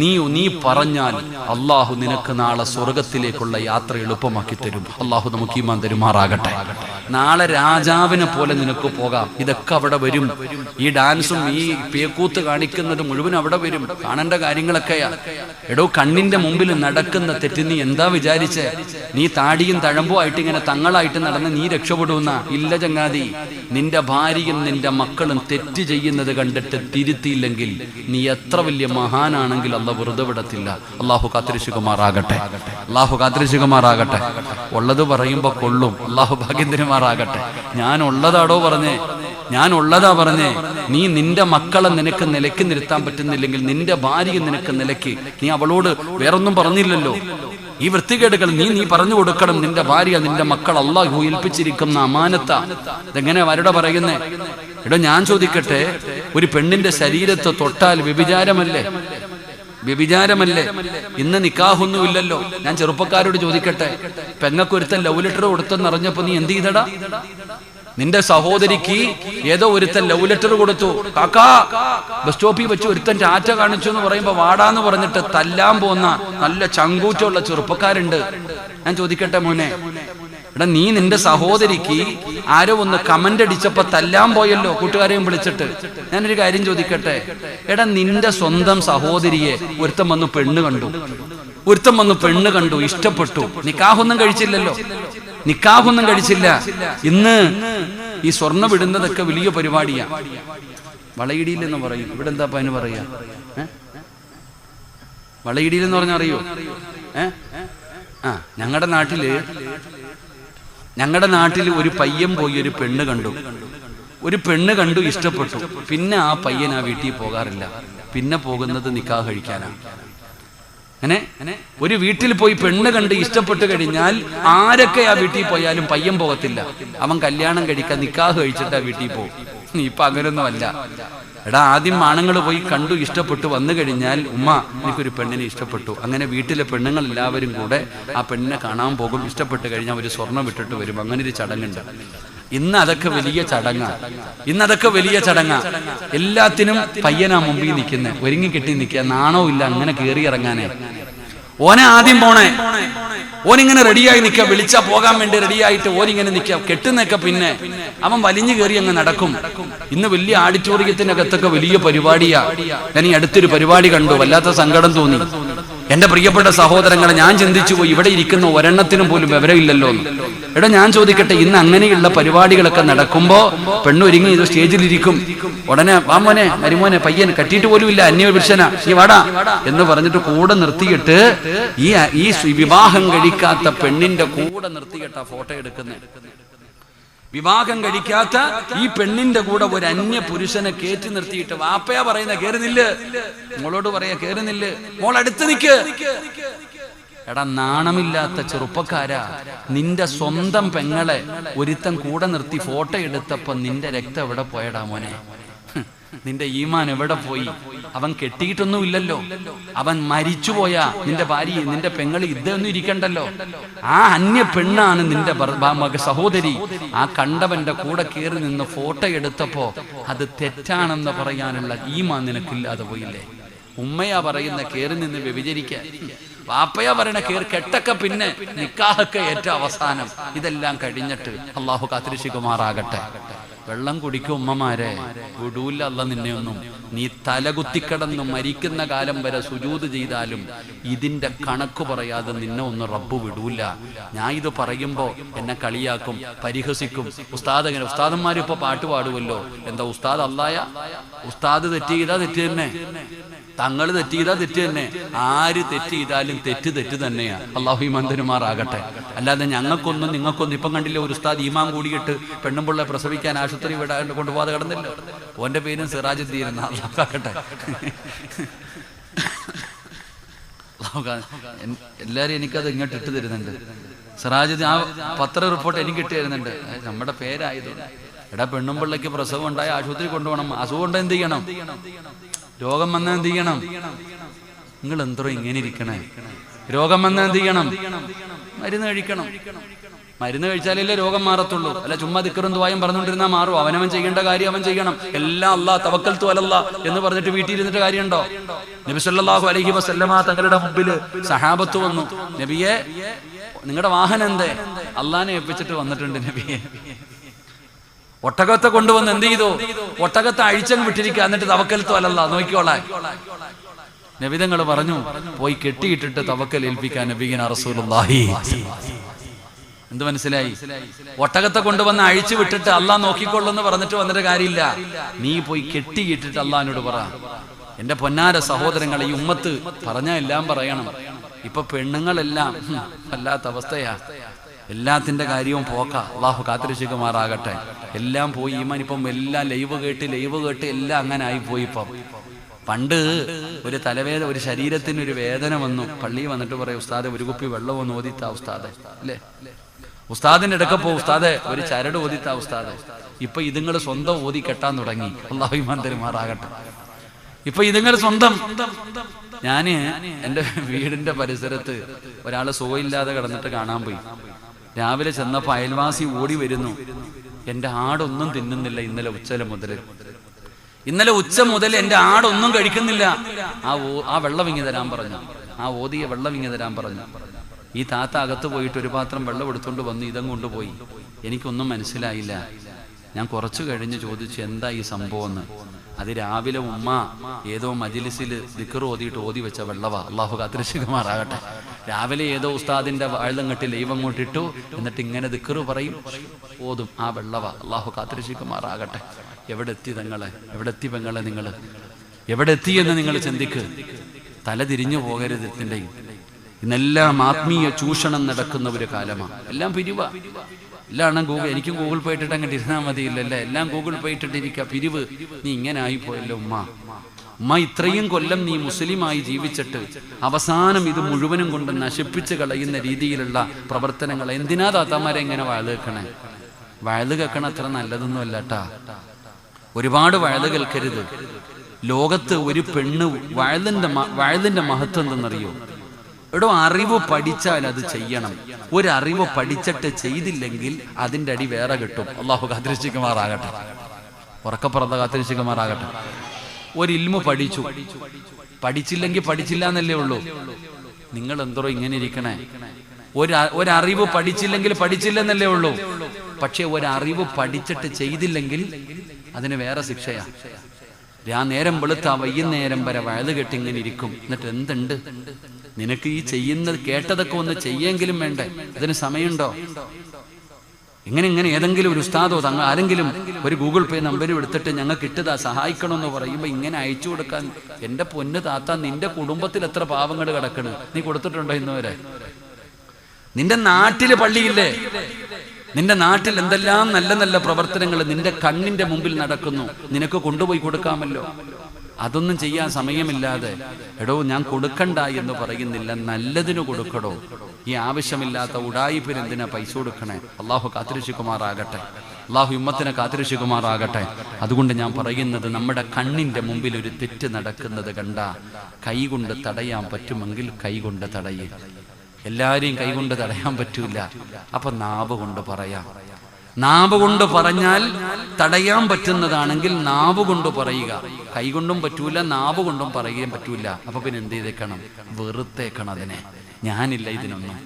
നീ പറഞ്ഞാൽ അള്ളാഹു നിനക്ക് നാളെ സ്വർഗത്തിലേക്കുള്ള യാത്ര എളുപ്പമാക്കി തരും. അള്ളാഹു നമുക്ക് ഈമാൻ തരുമാറാകട്ടെ. നാളെ രാജാവിനെ പോലെ നിനക്ക് പോകാം. ഇതൊക്കെ അവിടെ വരും. ഈ ഡാൻസും ഈ പേക്കൂത്ത് കാണിക്കുന്നത് മുഴുവൻ അവിടെ വരും. കാണേണ്ട കാര്യങ്ങളൊക്കെയാ. എടോ, കണ്ണിന്റെ മുമ്പിൽ നടക്കുന്ന തെറ്റ് നീ എന്താ വിചാരിച്ചേ? നീ താടിയും തഴമ്പും ആയിട്ട് ഇങ്ങനെ തങ്ങളായിട്ട് നടന്ന് നീ രക്ഷപ്പെടുന്ന? ഇല്ല ചങ്ങാതി. നിന്റെ ഭാര്യയും നിന്റെ മക്കളും തെറ്റ് ചെയ്യുന്നത് കണ്ടിട്ട് തിരുത്തിയില്ലെങ്കിൽ നീ എത്ര വലിയ മഹാനാണെങ്കിൽ അള്ളാഹു വെറുതെ വിടത്തില്ല. അള്ളാഹു കാത്തിരക്ഷിക്കുമാറാകട്ടെ. അള്ളാഹു കാത്തിരക്ഷിക്കുമാറാകട്ടെ. ഉള്ളത് പറയുമ്പോ കൊള്ളും. അള്ളാഹു ഭാഗ്യം തരുമാറാകട്ടെ. ഞാൻ ഉള്ളതാടോ പറഞ്ഞേ, ഞാൻ ഉള്ളതാ പറഞ്ഞേ. നീ നിന്റെ മക്കളെ നിനക്ക് നിലയ്ക്ക് നിർത്താൻ പറ്റുന്നില്ലെങ്കിൽ നിന്റെ ഭാര്യയെ നിനക്ക് നിലയ്ക്ക്. നീ അവളോട് വേറൊന്നും പറഞ്ഞില്ലല്ലോ. ഈ വൃത്തികേടുകൾ നീ പറഞ്ഞു കൊടുക്കണം. നിന്റെ ഭാര്യ, നിന്റെ മക്കൾ അള്ളാഹു ഏൽപ്പിച്ചിരിക്കുന്ന അമാനത്ത. ഇതെങ്ങനെ അവരുടെ പറയുന്നേ? എടോ, ഞാൻ ചോദിക്കട്ടെ, ഒരു പെണ്ണിന്റെ ശരീരത്തെ തൊട്ടാൽ വ്യഭിചാരമല്ലേ? വ്യഭിചാരമല്ലേ? ഇന്ന് നിക്കാഹൊന്നുമില്ലല്ലോ. ഞാൻ ചെറുപ്പക്കാരോട് ചോദിക്കട്ടെ, പെങ്ങക്കൊരുത്തൻ ലവ് ലെറ്റർ കൊടുത്തെന്നറിഞ്ഞപ്പോ നീ എന്ത് ചെയ്തടാ? നിന്റെ സഹോദരിക്ക് ഏതോ ഒരുത്തൻ ലവ് ലെറ്റർ കൊടുത്തു. കാക്കാ, ബസ് സ്റ്റോപ്പിൽ വെച്ച് ഒരുത്തൻ ടാറ്റ കാണിച്ചു എന്ന് പറയുമ്പോ വാടാന്ന് പറഞ്ഞിട്ട് തല്ലാൻ പോകുന്ന നല്ല ചങ്കൂറ്റുള്ള ചെറുപ്പക്കാരുണ്ട്. ഞാൻ ചോദിക്കട്ടെ മോനെ, എടാ, നീ നിന്റെ സഹോദരിക്ക് ആരോ ഒന്ന് കമന്റ് അടിച്ചപ്പോ തല്ലാൻ പോയല്ലോ, കൂട്ടുകാരെയും വിളിച്ചിട്ട്. ഞാനൊരു കാര്യം ചോദിക്കട്ടെ, എടാ, നിന്റെ സ്വന്തം സഹോദരിയെ ഒരുത്തൻ വന്ന് പെണ്ണ് കണ്ടു, ഇഷ്ടപ്പെട്ടു. നിക്കാഹൊന്നും കഴിച്ചില്ലല്ലോ, നിക്കാഹൊന്നും കഴിച്ചില്ല. ഇന്ന് ഈ സ്വർണ്ണം ഇടുന്നതൊക്കെ വലിയ പരിപാടിയാ. വളയിടിയിൽ എന്ന് പറയും. ഇവിടെ എന്താ അതിന് പറയാ? വളയിടിയിൽ എന്ന് പറഞ്ഞാൽ അറിയോ? ഞങ്ങളുടെ നാട്ടില് ഒരു പയ്യൻ പോയി ഒരു പെണ്ണ് കണ്ടു, ഇഷ്ടപ്പെട്ടു. പിന്നെ ആ പയ്യൻ ആ വീട്ടിൽ പോകാറില്ല. പിന്നെ പോകുന്നത് നിക്കാഹ് കഴിക്കാനാണ്. അങ്ങനെ ഒരു വീട്ടിൽ പോയി പെണ്ണ് കണ്ട് ഇഷ്ടപ്പെട്ട് കഴിഞ്ഞാൽ ആരൊക്കെ ആ വീട്ടിൽ പോയാലും പയ്യൻ പോകത്തില്ല. അവൻ കല്യാണം കഴിക്കാൻ നിക്കാഹ് കഴിച്ചിട്ട് ആ വീട്ടിൽ പോകും. ഇപ്പൊ അങ്ങനൊന്നും അല്ല. എടാ, ആദ്യം ആണുങ്ങൾ പോയി കണ്ടു, ഇഷ്ടപ്പെട്ടു, വന്നു കഴിഞ്ഞാൽ ഉമ്മ എനിക്കൊരു പെണ്ണിനെ ഇഷ്ടപ്പെട്ടു. അങ്ങനെ വീട്ടിലെ പെണ്ണുങ്ങൾ എല്ലാവരും കൂടെ ആ പെണ്ണിനെ കാണാൻ പോകും. ഇഷ്ടപ്പെട്ട് കഴിഞ്ഞാൽ ഒരു സ്വർണം വിട്ടിട്ട് വരും. അങ്ങനെ ഒരു ചടങ്ങുണ്ട്. ഇന്ന് അതൊക്കെ വലിയ ചടങ്ങാ. എല്ലാത്തിനും പയ്യനാ മുമ്പിൽ നിൽക്കുന്നത്, ഒരുങ്ങി കെട്ടി നിൽക്കുക. നാണോ ഇല്ല അങ്ങനെ കയറി ഇറങ്ങാനേ. ഓനെ ആദ്യം പോണേ, ഓനിങ്ങനെ റെഡിയായി നിൽക്കുക. വിളിച്ചാ പോകാൻ വേണ്ടി റെഡിയായിട്ട് ഓനിങ്ങനെ നിൽക്കുക. കെട്ടുന്നൊക്കെ പിന്നെ അവൻ വലിഞ്ഞു കയറി അങ്ങ് നടക്കും. ഇന്ന് വലിയ ആഡിറ്റോറിയത്തിനകത്തൊക്കെ വലിയ പരിപാടിയാ. ഞാൻ ഈ അടുത്തൊരു പരിപാടി കണ്ടു, വല്ലാത്ത സങ്കടം തോന്നി. എന്റെ പ്രിയപ്പെട്ട സഹോദരങ്ങളെ, ഞാൻ ചിന്തിച്ചു പോയി, ഇവിടെ ഇരിക്കുന്ന ഒരെണ്ണത്തിനും പോലും വിവരമില്ലല്ലോ എന്ന്. എടാ, ഞാൻ ചോദിക്കട്ടെ, ഇന്ന് അങ്ങനെയുള്ള പരിപാടികളൊക്കെ നടക്കുമ്പോ പെണ്ണൊരുങ്ങി ഇത് സ്റ്റേജിലിരിക്കും. ഉടനെ വാ മോനെ, മരുമോനെ, പയ്യൻ കെട്ടിയിട്ട് പോലും ഇല്ല, അന്യ പുരുഷനാ, നീ വാടാ എന്ന് പറഞ്ഞിട്ട് കൂടെ നിർത്തിയിട്ട് ഈ വിവാഹം കഴിക്കാത്ത പെണ്ണിന്റെ കൂടെ നിർത്തിയിട്ട ഫോട്ടോ എടുക്കുന്നത്. വിവാഹം കഴിക്കാത്ത ഈ പെണ്ണിന്റെ കൂടെ ഒരു അന്യ പുരുഷനെ കയറ്റി നിർത്തിയിട്ട് വാപ്പയാ പറയുന്ന കേറുന്നില്ല, മോളോട് പറയാ കേറുന്നില്ല, മോൾ അടുത്ത് നിൽക്ക്. എടാ, നാണമില്ലാത്ത ചെറുപ്പക്കാരാ, നിന്റെ സ്വന്തം പെങ്ങളെ ഒരുത്തൻ കൂടെ നിർത്തി ഫോട്ടോ എടുത്തപ്പോ നിന്റെ രക്തം എവിടെ പോയടാ മോനെ? നിന്റെ ഈമാൻ എവിടെ പോയി? അവൻ കെട്ടിയിട്ടൊന്നും ഇല്ലല്ലോ, അവൻ മരിച്ചുപോയാ. നിന്റെ ഭാര്യ, നിന്റെ പെങ്ങളി ഇതൊന്നും ഇരിക്കണ്ടല്ലോ. ആ അന്യ പെണ്ണാണ് നിന്റെ സഹോദരി. ആ കണ്ടവന്റെ കൂടെ കയറി നിന്ന് ഫോട്ടോ എടുത്തപ്പോ അത് തെറ്റാണെന്ന് പറയാനുള്ള ഈമാൻ നിനക്കില്ലാതെ പോയില്ലേ? ഉമ്മയാ പറയുന്ന കയറി നിന്ന് വ്യഭിചരിക്കാൻ, വാപ്പയാ പറയണ കയറി കെട്ടൊക്കെ പിന്നെ നിക്കാഹൊക്കെ ഏറ്റവും അവസാനം. ഇതെല്ലാം കഴിഞ്ഞിട്ട് അള്ളാഹു കാത്തിരക്ഷിക്കുമാറാകട്ടെ. വെള്ളം കുടിക്കും ഉമ്മമാരെ, വിടൂല്ല അല്ല നിന്നെയൊന്നും. നീ തലകുത്തിക്കടന്ന് മരിക്കുന്ന കാലം വരെ സുജൂദ് ചെയ്താലും ഇതിന്റെ കണക്ക് പറയാതെ നിന്നെ ഒന്നും റബ്ബ് വിടൂല. ഞാൻ ഇത് പറയുമ്പോ എന്നെ കളിയാക്കും, പരിഹസിക്കും. ഉസ്താദന്മാര് ഇപ്പൊ പാട്ട് പാടുമല്ലോ, എന്താ ഉസ്താദ് അല്ലായ? ഉസ്താദ് തെറ്റ് ചെയ്താ തെറ്റ് തന്നെ, തങ്ങൾ തെറ്റ് ചെയ്താ തെറ്റ് തന്നെ. ആര് തെറ്റ് ചെയ്താലും തെറ്റ് തന്നെയാ. അള്ളാഹു ഈമാൻ തരുമാറാകട്ടെ. അല്ലാതെ ഞങ്ങൾക്കൊന്നും നിങ്ങൾക്കൊന്നും. ഇപ്പം കണ്ടില്ലേ, ഒരു ഉസ്താദ് ഈമാൻ കൂടിയിട്ട് പെണ്ണുമ്പിള്ളെ പ്രസവിക്കാൻ ആശുപത്രി വിടാണ്ട് കൊണ്ടുപോകാതെ കിടന്നില്ല. ഓന്റെ പേരും സിറാജുദ്ദീൻ. ആകട്ടെ, എല്ലാരും എനിക്കത് ഇങ്ങോട്ട് ഇട്ട് തരുന്നുണ്ട്. സിറാജുദ്ദീൻ ആ പത്ര റിപ്പോർട്ട് എനിക്ക് ഇട്ട് തരുന്നുണ്ട്. നമ്മുടെ പേരായത്. എടാ, പെണ്ണുമ്പിള്ളയ്ക്ക് പ്രസവം ഉണ്ടായ ആശുപത്രി കൊണ്ടുപോകണം. അസുഖം ഉണ്ടോ എന്ത് ചെയ്യണം? രോഗം വന്നാൽ എന്ത് ചെയ്യണം? നിങ്ങൾ എന്തോ ഇങ്ങനെ ഇരിക്കണേ? രോഗം വന്നാൽ എന്ത് ചെയ്യണം? മരുന്ന് കഴിക്കണം. മരുന്ന് കഴിച്ചാലല്ലേ രോഗം മാറത്തുള്ളൂ. അല്ല ചുമ്മാ ദിക്റും ദുആയും പറഞ്ഞുകൊണ്ടിരുന്നാൽ മാറും? അവനവൻ ചെയ്യേണ്ട കാര്യം അവൻ ചെയ്യണം. എല്ലാം അല്ലാഹ് തവക്കൽതു അലല്ലാഹ് എന്ന് പറഞ്ഞിട്ട് വീട്ടിൽ ഇരുന്നിട്ട് കാര്യമുണ്ടോ? നബി സല്ലല്ലാഹു അലൈഹി വസല്ലമ തങ്ങളുടെ മുമ്പിൽ സഹാബത്ത് വന്നു, നബിയെ നിങ്ങളുടെ വാഹനം എന്തേ? അള്ളാഹിനെ ഏൽപ്പിച്ചിട്ട് വന്നിട്ടുണ്ട് നബിയെ. ഒട്ടകത്തെ കൊണ്ടുവന്ന് എന്ത് ചെയ്തു? ഒട്ടകത്തെ അഴിച്ചങ്ങ് വിട്ടിരിക്കുക, എന്നിട്ട് തവക്കൽതു അലല്ലാഹ് നോക്കിക്കോളാൻ. നബിതങ്ങൾ പറഞ്ഞു, പോയി കെട്ടിയിട്ടിട്ട് തവക്കൽ ഏൽപ്പിക്കാൻ നബിയിന റസൂലുള്ളാഹി. എന്ത് മനസ്സിലായി? ഒട്ടകത്തെ കൊണ്ടുവന്ന് അഴിച്ചു വിട്ടിട്ട് അള്ളാഹ് നോക്കിക്കൊള്ളുന്ന് പറഞ്ഞിട്ട് വന്നിട്ട് കാര്യമില്ല. നീ പോയി കെട്ടിയിട്ടിട്ട് അള്ളാഹിനോട് പറ. എന്റെ പൊന്നാര സഹോദരങ്ങളെ, ഈ ഉമ്മത്ത് പറഞ്ഞാൽ എല്ലാം പറയണം. ഇപ്പൊ പെണ്ണുങ്ങളെല്ലാം വല്ലാത്ത അവസ്ഥയാ. എല്ലാത്തിന്റെ കാര്യവും പോക്ക. അള്ളാഹു കാത്തിരക്ഷിക്കുമാറാകട്ടെ. എല്ലാം പോയി. ഈമാൻ ഇപ്പം എല്ലാം ലൈവ് കേട്ട് എല്ലാം അങ്ങനെ ആയിപ്പോയി. ഇപ്പം പണ്ട് ഒരു തലവേദന, ഒരു ശരീരത്തിന് ഒരു വേദന വന്നു, പള്ളിയിൽ വന്നിട്ട് പറയും, ഉസ്താദെ ഒരു കുപ്പി വെള്ളം ഒന്ന് ഓതിത്താ ഉസ്താദെ. അല്ലേ? ഉസ്താദിന്റെ ഇടക്കപ്പോ ഉസ്താദെ ഒരു ചരട് ഓതിത്താ ഉസ്താദെ. ഇപ്പൊ ഇതുങ്ങൾ സ്വന്തം ഓതി കെട്ടാൻ തുടങ്ങി. അള്ളാഹു ഈമാൻ തരുമാറാകട്ടെ. ഇപ്പൊ ഇതുങ്ങൾ സ്വന്തം. ഞാന് എന്റെ വീടിന്റെ പരിസരത്ത് ഒരാള് സുഖമില്ലാതെ കിടന്നിട്ട് കാണാൻ പോയി. രാവിലെ ചെന്നപ്പോ അയൽവാസി ഓടി വരുന്നു, എന്റെ ആടൊന്നും തിന്നുന്നില്ല ഇന്നലെ ഉച്ച മുതൽ എന്റെ ആടൊന്നും കഴിക്കുന്നില്ല. ആ വെള്ളം ഇങ്ങി തരാൻ പറഞ്ഞു, ആ ഓതിയ വെള്ളം ഇങ്ങി തരാൻ പറഞ്ഞു. ഈ താത്ത അകത്ത് പോയിട്ട് ഒരു പാത്രം വെള്ളം എടുത്തുകൊണ്ട് വന്ന് ഇതം കൊണ്ടുപോയി. എനിക്കൊന്നും മനസ്സിലായില്ല. ഞാൻ കുറച്ചു കഴിഞ്ഞ് ചോദിച്ചു, എന്താ ഈ സംഭവം എന്ന്. അത് രാവിലെ ഉമ്മ ഏതോ മജ്ലിസിൽ ദിക്ർ ഓതി വെച്ച വെള്ളവാ. അള്ളാഹു കാത്തിരക്ഷിക്കുമാറാകട്ടെ. രാവിലെ ഏതോ ഉസ്താദിന്റെ വാഴങ്ങട്ടി ലൈവങ്ങോട്ട് ഇട്ടു, എന്നിട്ട് ഇങ്ങനെ ദിക്ർ പറയും, ഓതും. ആ വെള്ളവാ. അള്ളാഹു കാത്തിരക്ഷിക്കുമാറാകട്ടെ. എവിടെ എത്തി തങ്ങളെ? എവിടെ എത്തി പെങ്ങളെ? നിങ്ങൾ എവിടെ എത്തിയെന്ന് നിങ്ങൾ ചിന്തിക്ക്. തല തിരിഞ്ഞു പോകരുത്. ഇന്നെല്ലാം ആത്മീയ ചൂഷണം നടക്കുന്ന ഒരു കാലമാണ്. എല്ലാം പിരിവ. എല്ലാം എനിക്കും ഗൂഗിൾ പേ ഇട്ടിട്ട് അങ്ങോട്ട് ഇരുന്നാൽ മതിയില്ലല്ലേ? എല്ലാം ഗൂഗിൾ പേ ഇട്ടിട്ടിരിക്കുക. പിരിവ്. നീ ഇങ്ങനെ ആയിപ്പോയല്ലോ ഉമ്മ. ഇത്രയും കൊല്ലം നീ മുസ്ലിമായി ജീവിച്ചിട്ട് അവസാനം ഇത് മുഴുവനും കൊണ്ട് നശിപ്പിച്ച് കളയുന്ന രീതിയിലുള്ള പ്രവർത്തനങ്ങൾ. എന്തിനാ താത്താമാരെ ഇങ്ങനെ വയല് കേൾക്കണേ? വയല് കേൾക്കണ അത്ര നല്ലതൊന്നും അല്ലട്ടാ. ഒരുപാട് വയല് കേൾക്കരുത്. ലോകത്ത് ഒരു പെണ്ണ് വയലിന്റെ മഹത്വം എന്തെന്നറിയോ? അറിവ് പഠിച്ചാൽ അത് ചെയ്യണം. ഒരു അറിവ് പഠിച്ചിട്ട് ചെയ്തില്ലെങ്കിൽ അതിന്റെ അടി വേറെ കിട്ടും. അള്ളാഹു കാത്തിരക്ഷിക്കുമാറാകട്ടെ. ഉറക്കപ്പുറത്ത് കാത്തിരക്ഷിക്കുമാറാകട്ടെ. ഒരു ഇൽമു പഠിച്ചു, പഠിച്ചില്ലെങ്കിൽ പഠിച്ചില്ല എന്നല്ലേ ഉള്ളൂ. നിങ്ങൾ എന്തോ ഇങ്ങനെ ഇരിക്കണേ? ഒരറിവ് പഠിച്ചില്ലെങ്കിൽ പഠിച്ചില്ലെന്നല്ലേ ഉള്ളൂ. പക്ഷെ ഒരറിവ് പഠിച്ചിട്ട് ചെയ്തില്ലെങ്കിൽ അതിന് വേറെ ശിക്ഷയാ. നേരം വെളുത്താ വൈകുന്നേരം വരെ വയല് കെട്ടിങ്ങനെ ഇരിക്കും. എന്നിട്ട് എന്തുണ്ട് നിനക്ക്? ഈ ചെയ്യുന്നത് കേട്ടതൊക്കെ ഒന്ന് ചെയ്യെങ്കിലും വേണ്ടേ? അതിന് സമയമുണ്ടോ? ഇങ്ങനെ ഏതെങ്കിലും ഒരു ഉസ്താദോ ആരെങ്കിലും ഒരു ഗൂഗിൾ പേ നമ്പരും എടുത്തിട്ട് ഞങ്ങൾക്ക് ഇട്ടതാ സഹായിക്കണമെന്ന് പറയുമ്പോ ഇങ്ങനെ അയച്ചു കൊടുക്കാൻ, എന്റെ പൊന്ന് താത്ത, നിന്റെ കുടുംബത്തിൽ എത്ര പാവങ്ങൾ കിടക്കണ്? നീ കൊടുത്തിട്ടുണ്ടോ ഇന്നുവരെ? നിന്റെ നാട്ടില് പള്ളിയില്ലേ? നിന്റെ നാട്ടിൽ എന്തെല്ലാം നല്ല നല്ല പ്രവർത്തനങ്ങൾ നിന്റെ കണ്ണിന്റെ മുമ്പിൽ നടക്കുന്നു. നിനക്ക് കൊണ്ടുപോയി കൊടുക്കാമല്ലോ. അതൊന്നും ചെയ്യാൻ സമയമില്ലാതെ എടോ ഞാൻ കൊടുക്കണ്ട എന്ന് പറയുന്നില്ല, നല്ലതിന് കൊടുക്കടോ. ഈ ആവശ്യമില്ലാത്ത ഉടായിപ്പിന് എന്തിനാ പൈസ കൊടുക്കണേ? അള്ളാഹു കാത്തിരക്ഷിക്കുമാറാകട്ടെ. അള്ളാഹു ഉമ്മത്തിനെ കാത്തിരക്ഷിക്കുമാറാകട്ടെ. അതുകൊണ്ട് ഞാൻ പറയുന്നത്, നമ്മുടെ കണ്ണിന്റെ മുമ്പിൽ ഒരു തെറ്റ് നടക്കുന്നത് കണ്ട കൈകൊണ്ട് തടയാൻ പറ്റുമെങ്കിൽ കൈകൊണ്ട് തടയുക. എല്ലാരെയും കൈകൊണ്ട് തടയാൻ പറ്റൂല. അപ്പൊ നാവ് കൊണ്ട് പറയാം. നാവ് കൊണ്ട് പറഞ്ഞാൽ തടയാൻ പറ്റുന്നതാണെങ്കിൽ നാവ് കൊണ്ട് പറയുക. കൈകൊണ്ടും പറ്റൂല, നാവ് കൊണ്ടും പറയുകയും പറ്റൂല. അപ്പൊ പിന്നെ എന്ത് ചെയ്തേക്കണം? വെറുത്തേക്കണം അതിനെ. ഞാനില്ല ഇതിനൊന്നും.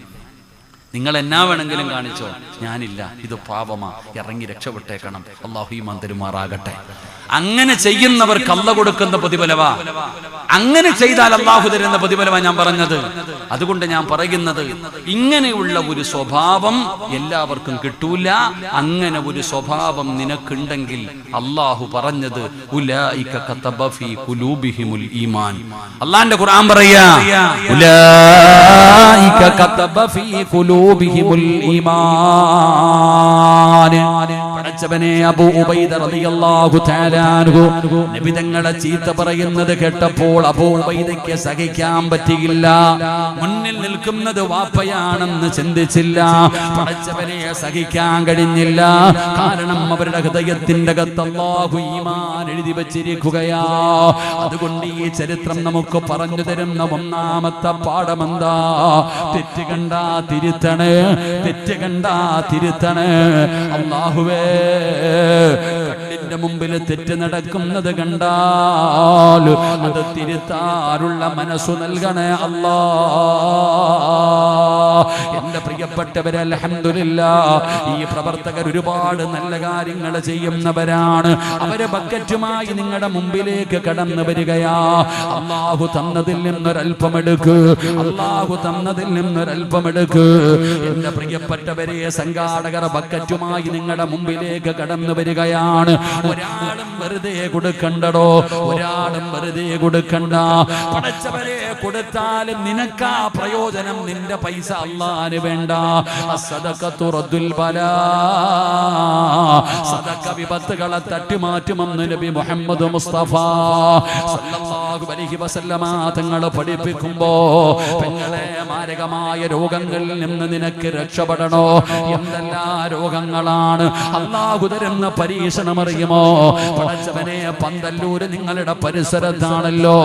നിങ്ങൾ എന്നാ വേണമെങ്കിലും കാണിച്ചോ, ഞാനില്ല, ഇത് പാപമാ, ഇറങ്ങി രക്ഷപ്പെട്ടേക്കണം. അല്ലാഹു ഈമാൻ തരുമാറാകട്ടെ. അങ്ങനെ ചെയ്യുന്നവർക്ക് അല്ലാഹു കൊടുക്കുന്ന പ്രതിഫലവാ. അങ്ങനെ ചെയ്താൽ അല്ലാഹു തരുന്ന പ്രതിഫലവാ ഞാൻ പറഞ്ഞത്. അതുകൊണ്ട് ഞാൻ പറയുന്നത്, ഇങ്ങനെയുള്ള ഒരു സ്വഭാവം എല്ലാവർക്കും കിട്ടൂല. അങ്ങനെ ഒരു സ്വഭാവം നിനക്കുണ്ടെങ്കിൽ അല്ലാഹു പറഞ്ഞത് ഉലൈക കതബ ഫീ ഖുലൂബിഹിമുൽ ഈമാൻ. അല്ലാഹുവിന്റെ ഖുർആൻ പറയാ, ഉലൈക കതബ ഫീ ഖുലൂബിഹിമുൽ ഈമാൻ. പടച്ചവനെ അബൂ ഉബൈദ റളിയല്ലാഹു തആല അൻഹു നബി തങ്ങളെ ചീത്ത പറയുന്നത് കേട്ടപ്പോൾ അബൂ ഉബൈദയ്ക്ക് സഹിക്കാൻ പറ്റിയില്ല. മുന്നിൽ നിൽക്കുന്നത് വാപ്പയാണെന്ന് ചിന്തിച്ചില്ല. പടച്ചവനെ സഹിക്കാൻ കഴിഞ്ഞില്ല. കാരണം അവരുടെ ഹൃദയത്തിന്റെ അകത്ത് അല്ലാഹു ഈമാൻ എഴുതി വച്ചിരിക്കുകയാ. അതുകൊണ്ട് ഈ ചരിത്രം നമുക്ക് പറഞ്ഞു തരുന്ന ഒന്നാമത്തെ പാഠമെന്താ? തെറ്റ് കണ്ടാ തിരുത്തണേ, തെറ്റ് കണ്ടാ തിരുത്തണേ. അല്ലാഹുവേ, കണ്ണിന്റെ മുമ്പിൽ തെറ്റ് നടക്കുന്നത് കണ്ടാൽ അത് തിരുത്താനുള്ള മനസ്സു നൽകണേ അല്ലാ. എന്റെ പ്രിയപ്പെട്ടവരെ, അൽഹംദുലില്ലാഹ്, ഈ പ്രവർത്തകർ ഒരുപാട് നല്ല കാര്യങ്ങൾ ചെയ്യുന്നവരാണ്. അവര് ബക്കറ്റുമായി നിങ്ങളുടെ മുമ്പിലേക്ക് കടന്നു വരികയാ. അല്ലാഹു തന്നതിൽ നിന്നൊരൽപ്പമെടുക്ക്, അല്ലാഹു തന്നതിൽ നിന്നൊരൽപ്പമെടുക്ക്. എന്റെ പ്രിയപ്പെട്ടവരെ, സംഘാടകർ ബക്കറ്റുമായി നിങ്ങളുടെ മുമ്പിലേക്ക് കടന്നു വരികയാണ്. ഒരാളും വെറുതെ കൊടുക്കണ്ടടോ, ഒരാളും വെറുതെ കൊടുക്കണ്ട. പടച്ചവരെ, കൊടുത്താലും നിനക്കാ പ്രയോജനം, നിന്റെ പൈസ അല്ലാഹുവിന് വേണ്ട. അസ്സദഖത്തു റദ്ദുൽ ബലാ, സദഖ വിപത്തുകളെ തട്ടിമാറ്റുമെന്ന് നബി മുഹമ്മദ് മുസ്തഫ സല്ലല്ലാഹു അലൈഹി വസല്ലമ തങ്ങൾ പഠിപ്പിക്കുമ്പോ, പെങ്ങളെ, മാരകമായ രോഗങ്ങളിൽ നിന്ന് നിനക്ക് രക്ഷപ്പെടണോ? എന്തെല്ലാം രോഗങ്ങളാണ് അല്ലാഹു തരുന്ന പരീക്ഷണം അറിയുമോ? പടച്ചവനെ, പന്തല്ലൂര് നിങ്ങളുടെ പരിസരത്താണല്ലോ.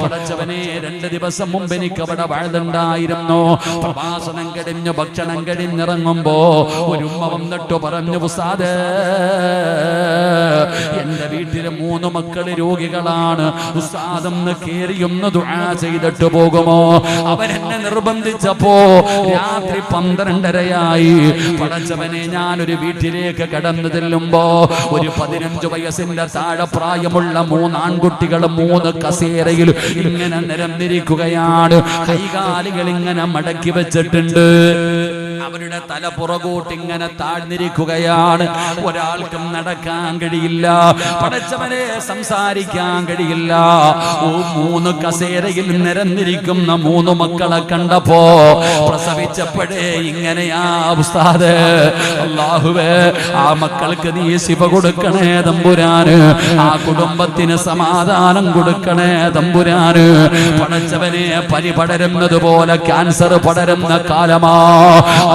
പടച്ചവനെ, 2 ദിവസം മുമ്പ് എനിക്ക് അവിടെ വഴുതുണ്ടായിരുന്നു. പ്രഭാഷണം കഴിഞ്ഞ് ഭക്ഷണം കഴിഞ്ഞിറങ്ങുമ്പോ ഒരു ഉമ്മ വന്നിട്ട് പറഞ്ഞു, ഉസ്താദേ, എന്റെ വീട്ടിലെ 3 മക്കള് രോഗികളാണ്. ഉസ്താദൊന്ന് കേറിയൊന്ന് ദുആ ചെയ്തിട്ട് പോകുമോ? അവരെന്നെ നിർബന്ധിച്ചപ്പോ രാത്രി 12:30 പടച്ചവനെ, ഞാനൊരു വീട്ടിലേക്ക് കടന്നു ചെല്ലുമ്പോ ഒരു 15 വയസ്സിന്റെ താഴെ പ്രായമുള്ള 3 ആൺകുട്ടികൾ 3 കസേരയിൽ ഇങ്ങനെ നിരന്നിരിക്കുകയാണ്. കൈകാലുകൾ ഇങ്ങനെ മടക്കി വെച്ചിട്ടുണ്ട്. അവരുടെ തല പുറകോട്ട് ഇങ്ങനെ താഴ്ന്നിരിക്കുകയാണ്. ഒരാൾക്കും നടക്കാൻ കഴിയില്ല. പടച്ചവനെ, സംസാരിക്കാൻ കഴിയില്ല. 3 കസേരയിൽ നിരന്നിരിക്കുന്ന 3 മക്കളെ കണ്ടപ്പോ പ്രസവിച്ചപ്പോഴേ ഇങ്ങനെയാ ഉസ്താദ്. അല്ലാഹുവേ, ആ മക്കൾക്ക് നീ ശിഫ കൊടുക്കണേ തമ്പുരാന്. ആ കുടുംബത്തിന് സമാധാനം കൊടുക്കണേ തമ്പുരാന്. പടച്ചവനെ, പനി പടരുന്നത് പോലെ ക്യാൻസർ പടരുന്ന കാലമാ.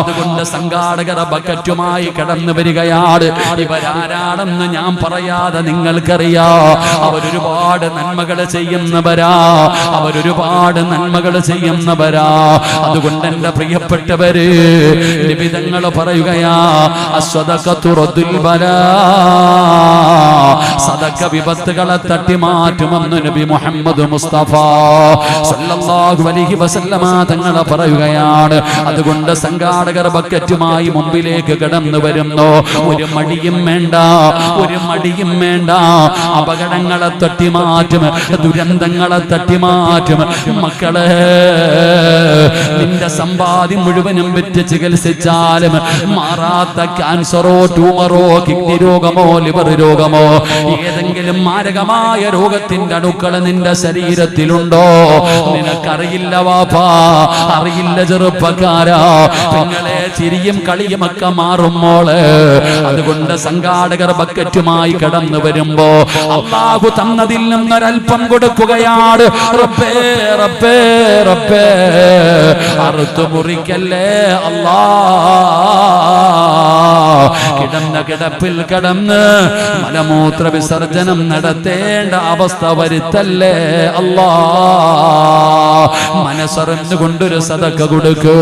അതുകൊണ്ട് സംഘാടകർ ബക്കറ്റുമായി കടന്നു വരികയാണ്. ഇവരാരാണെന്ന് ഞാൻ പറയാതെ നിങ്ങൾക്കറിയാ. അവരൊരുപാട് നന്മകൾ ചെയ്യുന്നവരാ, അവരൊരുപാട് നന്മകൾ ചെയ്യുന്നവരാ. അതുകൊണ്ട് എന്റെ പ്രിയപ്പെട്ടവര്, നിബിധങ്ങൾ പറയുകയാ, അസ്സദഖത്തു റദ്ദുൽ ബലാ, സദഖ വിപത്തുകളെ തട്ടിമാറ്റുമെന്ന് നബി മുഹമ്മദ് മുസ്തഫ സല്ലല്ലാഹു അലൈഹി വസല്ലമ തങ്ങൾ പറയുകയാണ്. അതുകൊണ്ട് സംഘാടകർ ബക്കറ്റുമായി മുമ്പിലേക്ക് കടന്നു വരുന്നു. ഒരു മടിയും വേണ്ട, ഒരു മടിയും വേണ്ട. അപകടങ്ങളെ തട്ടിമാറ്റും, ദുരന്തങ്ങളെ തട്ടിമാറ്റും. മക്കളെ, നിന്റെ സമ്പാദ്യം മുഴുവനും വിറ്റ് ചികിത്സിച്ചാലും മാറാത്ത ക്യാൻസറോ ട്യൂമറോ കിഡ്നി രോഗമോ ലിവർ രോഗമോ ഏതെങ്കിലും മാരകമായ രോഗത്തിന്റെ അണുക്കൾ നിന്റെ ശരീരത്തിലുണ്ടോ? നിനക്കറിയില്ല വാപ്പാ, അറിയില്ല ചെറുപ്പക്കാരാ. നിങ്ങളെ ചിരിയും കളിയുമൊക്കെ മാറുമ്പോള്. അതുകൊണ്ട് സംഘാടകർ ബക്കറ്റുമായി കടന്നു വരുമ്പോ അല്ലാഹു തന്നതിൽ നിന്നൊരൽപ്പം കൊടുക്കുകയാണ്. റബ്ബേ, റബ്ബേ, റബ്ബേ, അറുത്തു മുറിക്കല്ലേ അല്ലാ. കിടന്ന കിടപ്പിൽ കടന്ന് മലമൂത്ര വിസർജനം നടത്തേണ്ട അവസ്ഥ വരുത്തല്ലേ അല്ലാ. മനസ്സറിഞ്ഞുകൊണ്ടൊരു സദഖ കൊടുക്ക്.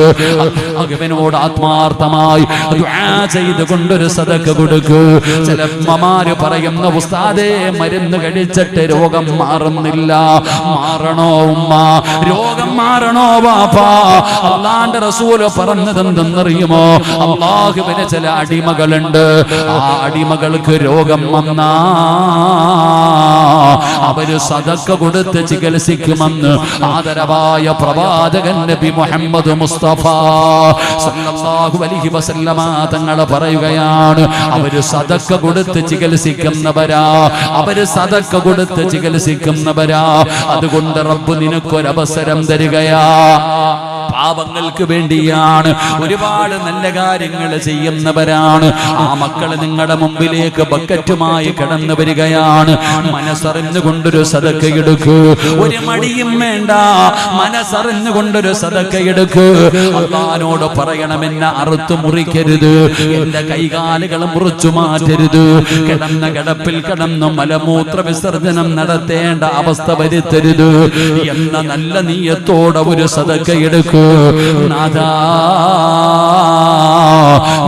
അള്ളാഹുവിനോട് ആത്മാർത്ഥമായി ദുആ ചെയ്തുകൊണ്ടൊരു സദഖ കൊടുക്ക്. ചില ഉമ്മമാര് പറയുന്ന, ഉസ്താദേ, മരുന്ന് കഴിച്ചിട്ട് രോഗം മാറുന്നില്ല. മാറണോ ഉമ്മ? രോഗം മാറണോ വാപ്പാ? അല്ലാഹുവിന്റെ റസൂൽ പറഞ്ഞതെന്തെന്നറിയുമോ? അള്ളാഹുവിന് ചില അടിമകളുണ്ട്. ആ അടിമകൾക്ക് രോഗം വന്നാ അവര് സദഖ കൊടുത്ത് ചികിത്സിക്കുമെന്ന് ആദരവായ പ്രവാചകൻ നബി മുഹമ്മദ് മുസ്തഫ സല്ലല്ലാഹു അലൈഹി വസല്ലമ തങ്ങൾ പറയുകയാണ്. അവര് സദഖ കൊടുത്ത് ചികിത്സിക്കുന്നവരാ, അവര് സദഖ കൊടുത്ത് ചികിത്സിക്കുന്നവരാ. അതുകൊണ്ട് റബ്ബ് നിനക്കൊരവസരം തരികയാ. പാപങ്ങൾക്ക് വേണ്ടിയാണ്, ഒരുപാട് നല്ല കാര്യങ്ങൾ ചെയ്യുന്നവരാണ്. ആ മക്കൾ നിങ്ങളുടെ മുമ്പിലേക്ക് ബക്കറ്റുമായി കടന്നു വരികയാണ്. മനസ്സറിഞ്ഞുകൊണ്ടൊരു സദക്ക എടുക്കൂ, ഒരു മടിയും വേണ്ട. മനസ്സറിഞ്ഞുകൊണ്ടൊരു സദക്ക എടുക്കൂ. അല്ലാഹുവോട് പറയണമെന്നെ അറുത്തു മുറിക്കരുത്, എന്റെ കൈകാലുകൾ മുറിച്ചു മാറ്റരുത്, കിടന്ന കിടപ്പിൽ കിടന്നു മലമൂത്ര വിസർജനം നടത്തേണ്ട അവസ്ഥ വരുത്തരുത് എന്ന നല്ല നീയത്തോടെ ഒരു സദക്ക എടുക്കൂ. നാഥാ,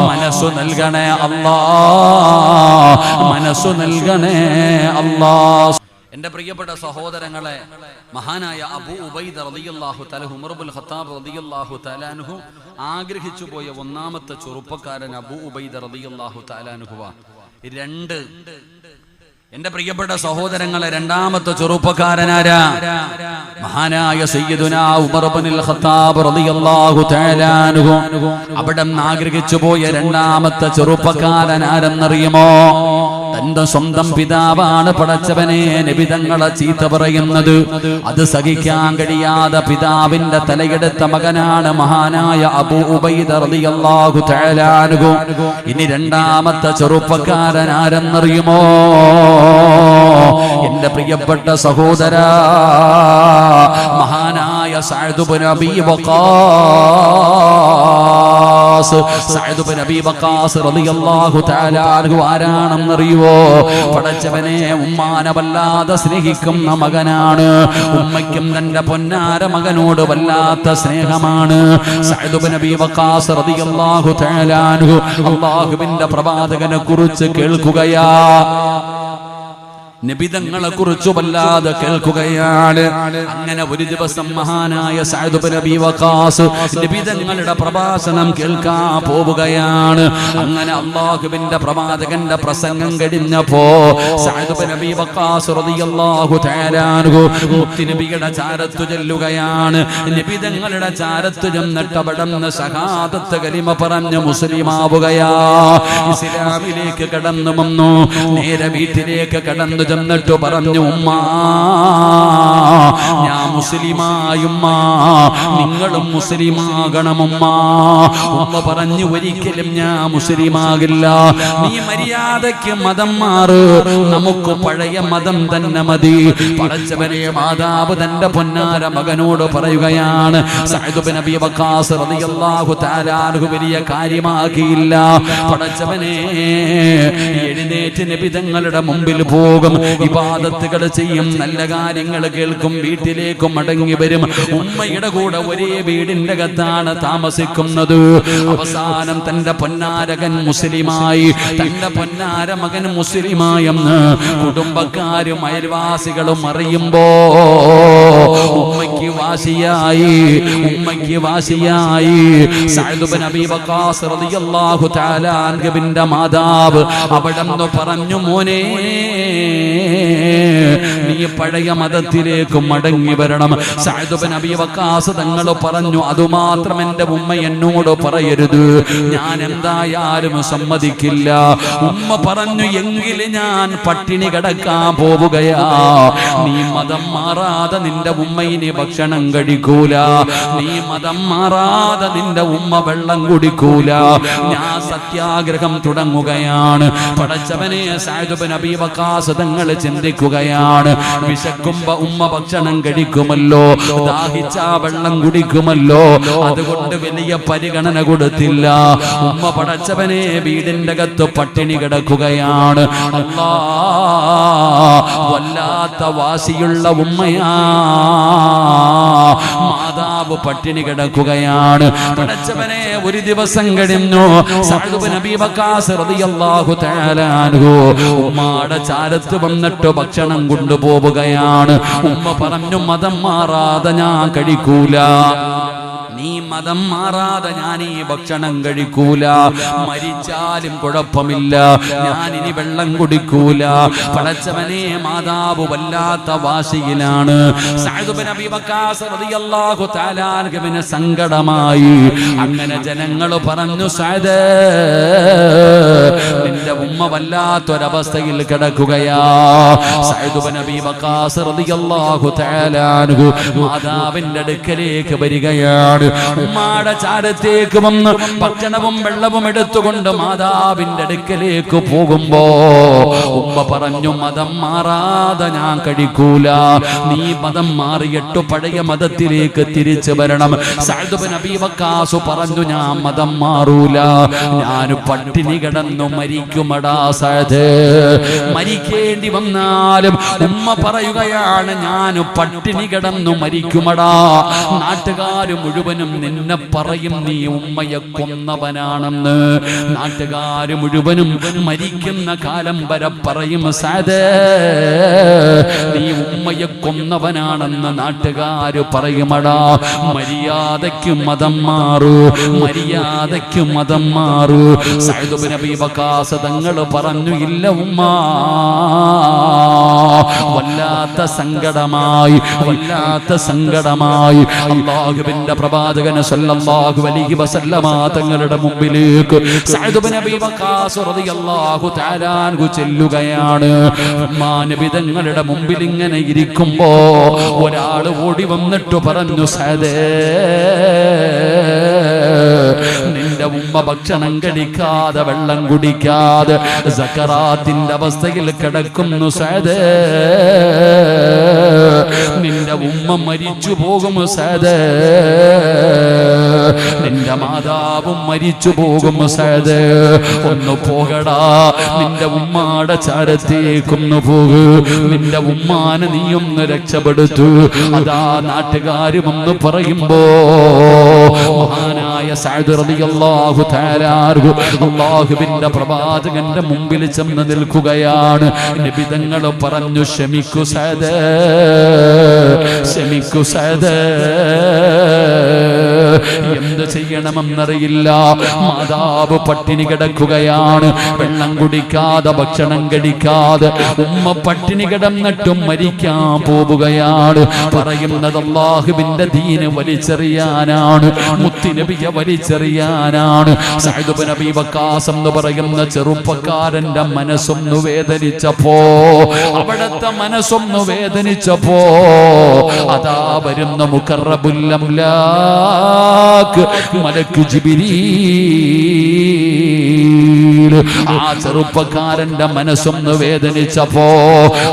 മനസ്സു നൽകണേ അല്ലാ, മനസ്സു നൽകണേ അല്ലാ. എന്റെ പ്രിയപ്പെട്ട സഹോദരങ്ങളെ, മഹാനായ അബൂ ഉബൈദ റളിയല്ലാഹു തആല ഉമർ ഇബ്നുൽ ഖത്താബ് റളിയല്ലാഹു തആല അൻഹു ആഗ്രഹിച്ചു പോയ ഒന്നാമത്തെ ചെറുപ്പക്കാരൻ അബൂ ഉബൈദ റളിയല്ലാഹു തആല അൻഹുവാ. എന്റെ പ്രിയപ്പെട്ട സഹോദരങ്ങളെ, രണ്ടാമത്തെ ചെറുപ്പക്കാരനാരാ? മഹാനായ സയ്യിദുനാ ഉമർ ഇബ്നുൽ ഖത്താബ് റളിയല്ലാഹു തആല അൻഹു. അവിടെ ആഗ്രഹിച്ചു പോയ രണ്ടാമത്തെ ചെറുപ്പക്കാരൻ ആരെന്നറിയുമോ? തന്റെ സ്വന്തം പിതാവാണ് പടച്ചവനെ നബി തങ്ങളെ ചീത്ത പറയുന്നത്. അത് സഹിക്കാൻ കഴിയാതെ പിതാവിന്റെ തലയെടുത്ത മകനാണ് മഹാനായ അബൂ ഉബൈദ റളിയല്ലാഹു തആല അൻഹു. ഇനി രണ്ടാമത്തെ ചെറുപ്പക്കാരൻ ആരെന്നറിയുമോ? എന്റെ പ്രിയപ്പെട്ട സഹോദരാ, മഹാനായ സഅദ് ഇബ്നു അബീ വഖാസ്. സഅദ് ഇബ്നു അബീ വഖാസ് റളിയല്ലാഹു തആല അൻഹു ആരാണെന്നറിയുവോ? പടച്ചവനെ ഉമ്മാനെ വല്ലാതെ സ്നേഹിക്കുന്ന മകനാണ്. ഉമ്മയ്ക്കും തന്റെ പൊന്നാര മകനോട് വല്ലാത്ത സ്നേഹമാണ്. സഅദ് ഇബ്നു അബീ വഖാസ് റളിയല്ലാഹു തആല അൻഹു അല്ലാഹുവിന്റെ പ്രവാചകനെ കുറിച്ച് കേൾക്കുകയാ, നബിതങ്ങളെ കുറിച്ച് വല്ലാതെ കേൾക്കുകയാണ്. അങ്ങനെ ഒരു ദിവസം മഹാനായ സഅദ് ഇബ്നു അബീ വഖാസ് നബിതങ്ങളുടെ പ്രഭാഷണം കേൾക്കാൻ പോവുകയാണ്. അങ്ങനെ അല്ലാഹുവിന്റെ പ്രവാചകന്റെ പ്രസംഗം കഴിഞ്ഞപ്പോ സഅദ് ഇബ്നു അബീ വഖാസ് റളിയല്ലാഹു തആല അൻഹു മുത്തുനബിയുടെ ചാരത്തു ചെല്ലുകയാണ്. നബിതങ്ങളുടെ ചാരത്തു ചെന്നിട്ട് അവിടുന്ന് ശഹാദത്ത് കലിമ പറഞ്ഞ് മുസ്ലിമാവുകയാ, ഇസ്ലാമിലേക്ക് കടന്നു വന്നു. നേരെ വീട്ടിലേക്ക് കടന്നു എന്നിട്ട് പറഞ്ഞു, ഉമ്മ ഞാൻ മുസ്ലിമായുമ്മ, നിങ്ങളും മുസ്ലിമാകണമുമ്മ. ഉമ്മ പറഞ്ഞു, ഒരിക്കലും ഞാൻ മുസ്ലിമാകില്ല, നീ മര്യാദയ്ക്ക് മതം മാറ്, നമുക്ക് പഴയ മതം തന്നെ മതി. പടച്ചവനെ മാതാവ് തന്റെ പൊന്നാര മകനോട് പറയുകയാണ്. സഅദ് ഇബ്നു അബീ വഖാസ് റളിയല്ലാഹു തആല അൻഹു വലിയ കാര്യമാക്കിയില്ല. പടച്ചവനെ എഴുന്നേറ്റ് നബി തങ്ങളുടെ മുമ്പിൽ പോകും, ഇബാദത്തുകൾ ചെയ്യും, നല്ല കാര്യങ്ങൾ കേൾക്കും, വീട്ടിലേക്ക് മടങ്ങി വരും. ഉമ്മയുടെ കൂടെ ഒരേ വീടിന്റെ അകത്താണ് താമസിക്കുന്നത്. അവസാനം തന്റെ പൊന്നാരകൻ മുസ്ലിമായി, തന്റെ പൊന്നാര മകൻ മുസ്ലിമായെന്ന് കുടുംബക്കാരും അയൽവാസികളും അറിയുമ്പോ ഉമ്മയ്ക്ക് വാശിയായി, ഉമ്മയ്ക്ക് വാശിയായി. സഅദ് ഇബ്നു അബീ വഖാസ് റളിയല്ലാഹു തആല അൻഹുവിന്റെ മാതാവ് അവിടെന്ന് പറഞ്ഞു, മോനെ നീ പഴയ മതത്തിലേക്ക് മടങ്ങി വരണം. സഅദ് ഇബ്നു അബീ വഖാസ് തങ്ങൾ പറഞ്ഞു, അതുമാത്രം എന്റെ ഉമ്മ എന്നോട് പറയരുത്, ഞാൻ എന്തായാലും സമ്മതിക്കില്ല. ഉമ്മ പറഞ്ഞു, എങ്കിൽ ഞാൻ പട്ടിണി കിടക്കാൻ പോവുകയാ. നീ മതം മാറാതെ നിന്റെ ഉമ്മ ഇനി ഭക്ഷണം കഴിക്കൂല, നീ മതം മാറാതെ നിന്റെ ഉമ്മ വെള്ളം കുടിക്കൂല. ഞാൻ സത്യാഗ്രഹം തുടങ്ങുകയാണ്. പടച്ചവനെ, സഅദ് ഇബ്നു അബീ വഖാസ് തങ്ങൾ ചിന്തിക്കുകയാണ്, വിശക്കുമ്പോ ഉമ്മ ഭക്ഷണം കഴിക്കുമല്ലോ, ദാഹിച്ച വെള്ളം കുടിക്കുമല്ലോ, അതുകൊണ്ട് വലിയ പരിഗണന കൊടുത്തില്ല. ഉമ്മ പടച്ചവനെ വീടിന്റെ അകത്ത് പട്ടിണി കിടക്കുകയാണ്. അല്ലാ, വല്ലാത്ത വാശിയുള്ള ഉമ്മയാ. മാതാവ് പട്ടിണി കിടക്കുകയാണ്. പടച്ചവനെ ഒരു ദിവസം കഴിഞ്ഞു. സഅദ് ഇബ്നു അബീ വഖാസ് റളിയല്ലാഹു തആല അൻഹു ഉമ്മയുടെ ചാരത്ത് വന്നിട്ട് ഭക്ഷണം കൊണ്ടുപോവുകയാണ്. ഉമ്മ പറഞ്ഞു, മതം മാറാതെ ഞാൻ കഴിക്കൂല, നീ മതം മാറാതെ ഞാൻ ഈ ഭക്ഷണം കഴിക്കൂല, മരിച്ചാലും കുഴപ്പമില്ല, ഞാൻ ഇനി വെള്ളം കുടിക്കൂല. പടച്ചവനെ, മാതാവ് വല്ലാത്ത വാശിയിലാണ്. സഅദ് ഇബ്നു അബീ വഖാസ് റളിയല്ലാഹു തആല അൻഹുവിന് സങ്കടമായി. അങ്ങനെ ജനങ്ങൾ പറഞ്ഞു, സഅദ്, നിന്റെ എന്റെ ഉമ്മ വല്ലാത്തൊരവസ്ഥയിൽ കിടക്കുകയാ. സഅദ് ഇബ്നു അബീ വഖാസ് റളിയല്ലാഹു തആല അൻഹു മാതാവിന്റെ അടുക്കലേക്ക് വരികയാണ്. ഉമ്മാടെ ചാരത്തേക്ക് വന്ന് ഭക്ഷണവും വെള്ളവും എടുത്തുകൊണ്ട് മാതാവിന്റെ അടുക്കലേക്ക് പോകുമ്പോ ഉമ്മ പറഞ്ഞു, മതം മാറാതെ ഞാൻ കഴിക്കൂല, നീ മതം മാറിയിട്ട് പഴയ മതത്തിലേക്ക് തിരിച്ചു വരണം. സഅദ് ഇബ്നു അബീ വഖാസ് പറഞ്ഞു, ഞാൻ മതം മാറൂല, ഞാൻ പട്ടിണി കിടന്നു മരിക്കുമടാ സഅദ്. മരിക്കേണ്ടി വന്നാലും ഉമ്മ പറയുകയാണ്, ഞാൻ പട്ടിണി കിടന്നു മരിക്കുമടാ. നാട്ടുകാര് മുഴുവനും നിന്നെ പറയും നീ ഉമ്മയെ കൊന്നവനാണെന്ന്. നാട്ടുകാര് മുഴുവനും മരിക്കുന്ന കാലം വരെ പറയും, സഅദ് നീ ഉമ്മയെ കൊന്നവനാണെന്ന് നാട്ടുകാര് പറയുമടാ. മര്യാദയ്ക്ക് മതം മാറൂ, മര്യാദയ്ക്ക് മതം മാറൂ. സഅദ് ഇബ്നു അബീ വഖാസ് തങ്ങൾ പറഞ്ഞു, ഇല്ല ഉമ്മ. വല്ലാത്ത സങ്കടമായി, വല്ലാത്ത സങ്കടമായി അല്ലാഹുവിന്റെ പ്രവാചകൻ സല്ലല്ലാഹു അലൈഹി വസല്ലമ തങ്ങളുടെ മുമ്പിലേക്ക് സഅദ് ഇബ്നു അബീ വഖാസ് റളിയല്ലാഹു തആല അൻഹു ചെല്ലുകയാണ്. നബി തങ്ങളുടെ മുമ്പിൽ ഇങ്ങനെ ഇരിക്കുമ്പോ ഒരാൾ ഓടി വന്നിട്ട് പറഞ്ഞു, സഅദ് നിന്റെ ഉമ്മ ഭക്ഷണം കഴിക്കാതെ വെള്ളം കുടിക്കാതെ സക്കറാത്തിന്റെ അവസ്ഥയിൽ കിടക്കുന്നു സഅദ്. നിന്റെ ഉമ്മ മരിച്ചു പോകും സഅദ്, നിന്റെ മാതാവും മരിച്ചു പോകും സഅദ്. ഒന്ന് പോകടാ, നിന്റെ ഉമ്മാടെ ചാരത്തേക്കൊന്നു പോകൂ, നിന്റെ ഉമ്മാനെ നീയൊന്ന് രക്ഷപ്പെടുത്തു. അതാ നാട്ടുകാരും ഒന്ന് പറയുമ്പോ മഹാനായ സഅദ് റളിയല്ലാഹു തആല അൻഹു അല്ലാഹുവിന്റെ പ്രവാചകന്റെ മുമ്പിൽ ചെന്ന് നിൽക്കുകയാണ്. നബി തങ്ങൾ പറഞ്ഞു, ക്ഷമിക്കൂ സഅദ്, ക്ഷമിക്കൂ സഅദ്. എന്ത് ചെയ്യണമെന്നറിയില്ല. മാതാവ് പട്ടിണി കിടക്കുകയാണ്, വെള്ളം കുടിക്കാതെ ഭക്ഷണം കഴിക്കാതെ ഉമ്മ പട്ടിണി കിടന്നിട്ടും മരിക്കാൻ പോവുകയാണ്. പറയുന്നത് അല്ലാഹുവിന്റെ ദീന് വലിച്ചെറിയാനാണ്, മുത്തുനബിയെ വലിച്ചെറിയാനാണ്. സഅദ് ഇബ്നു അബീ വഖാസ് എന്ന് പറയുന്ന ചെറുപ്പക്കാരന്റെ മനസ്സൊന്നു വേദനിച്ചപ്പോ, അവിടത്തെ മനസ്സൊന്നു വേദനിച്ചപ്പോ അതാ വരുന്ന മുഖറബുൽ അംലാക്ക് മലക്ക് ജിബ്രീൽ. ആ ചെറുപ്പക്കാരന്റെ മനസ്സൊന്ന് വേദനിച്ചപ്പോ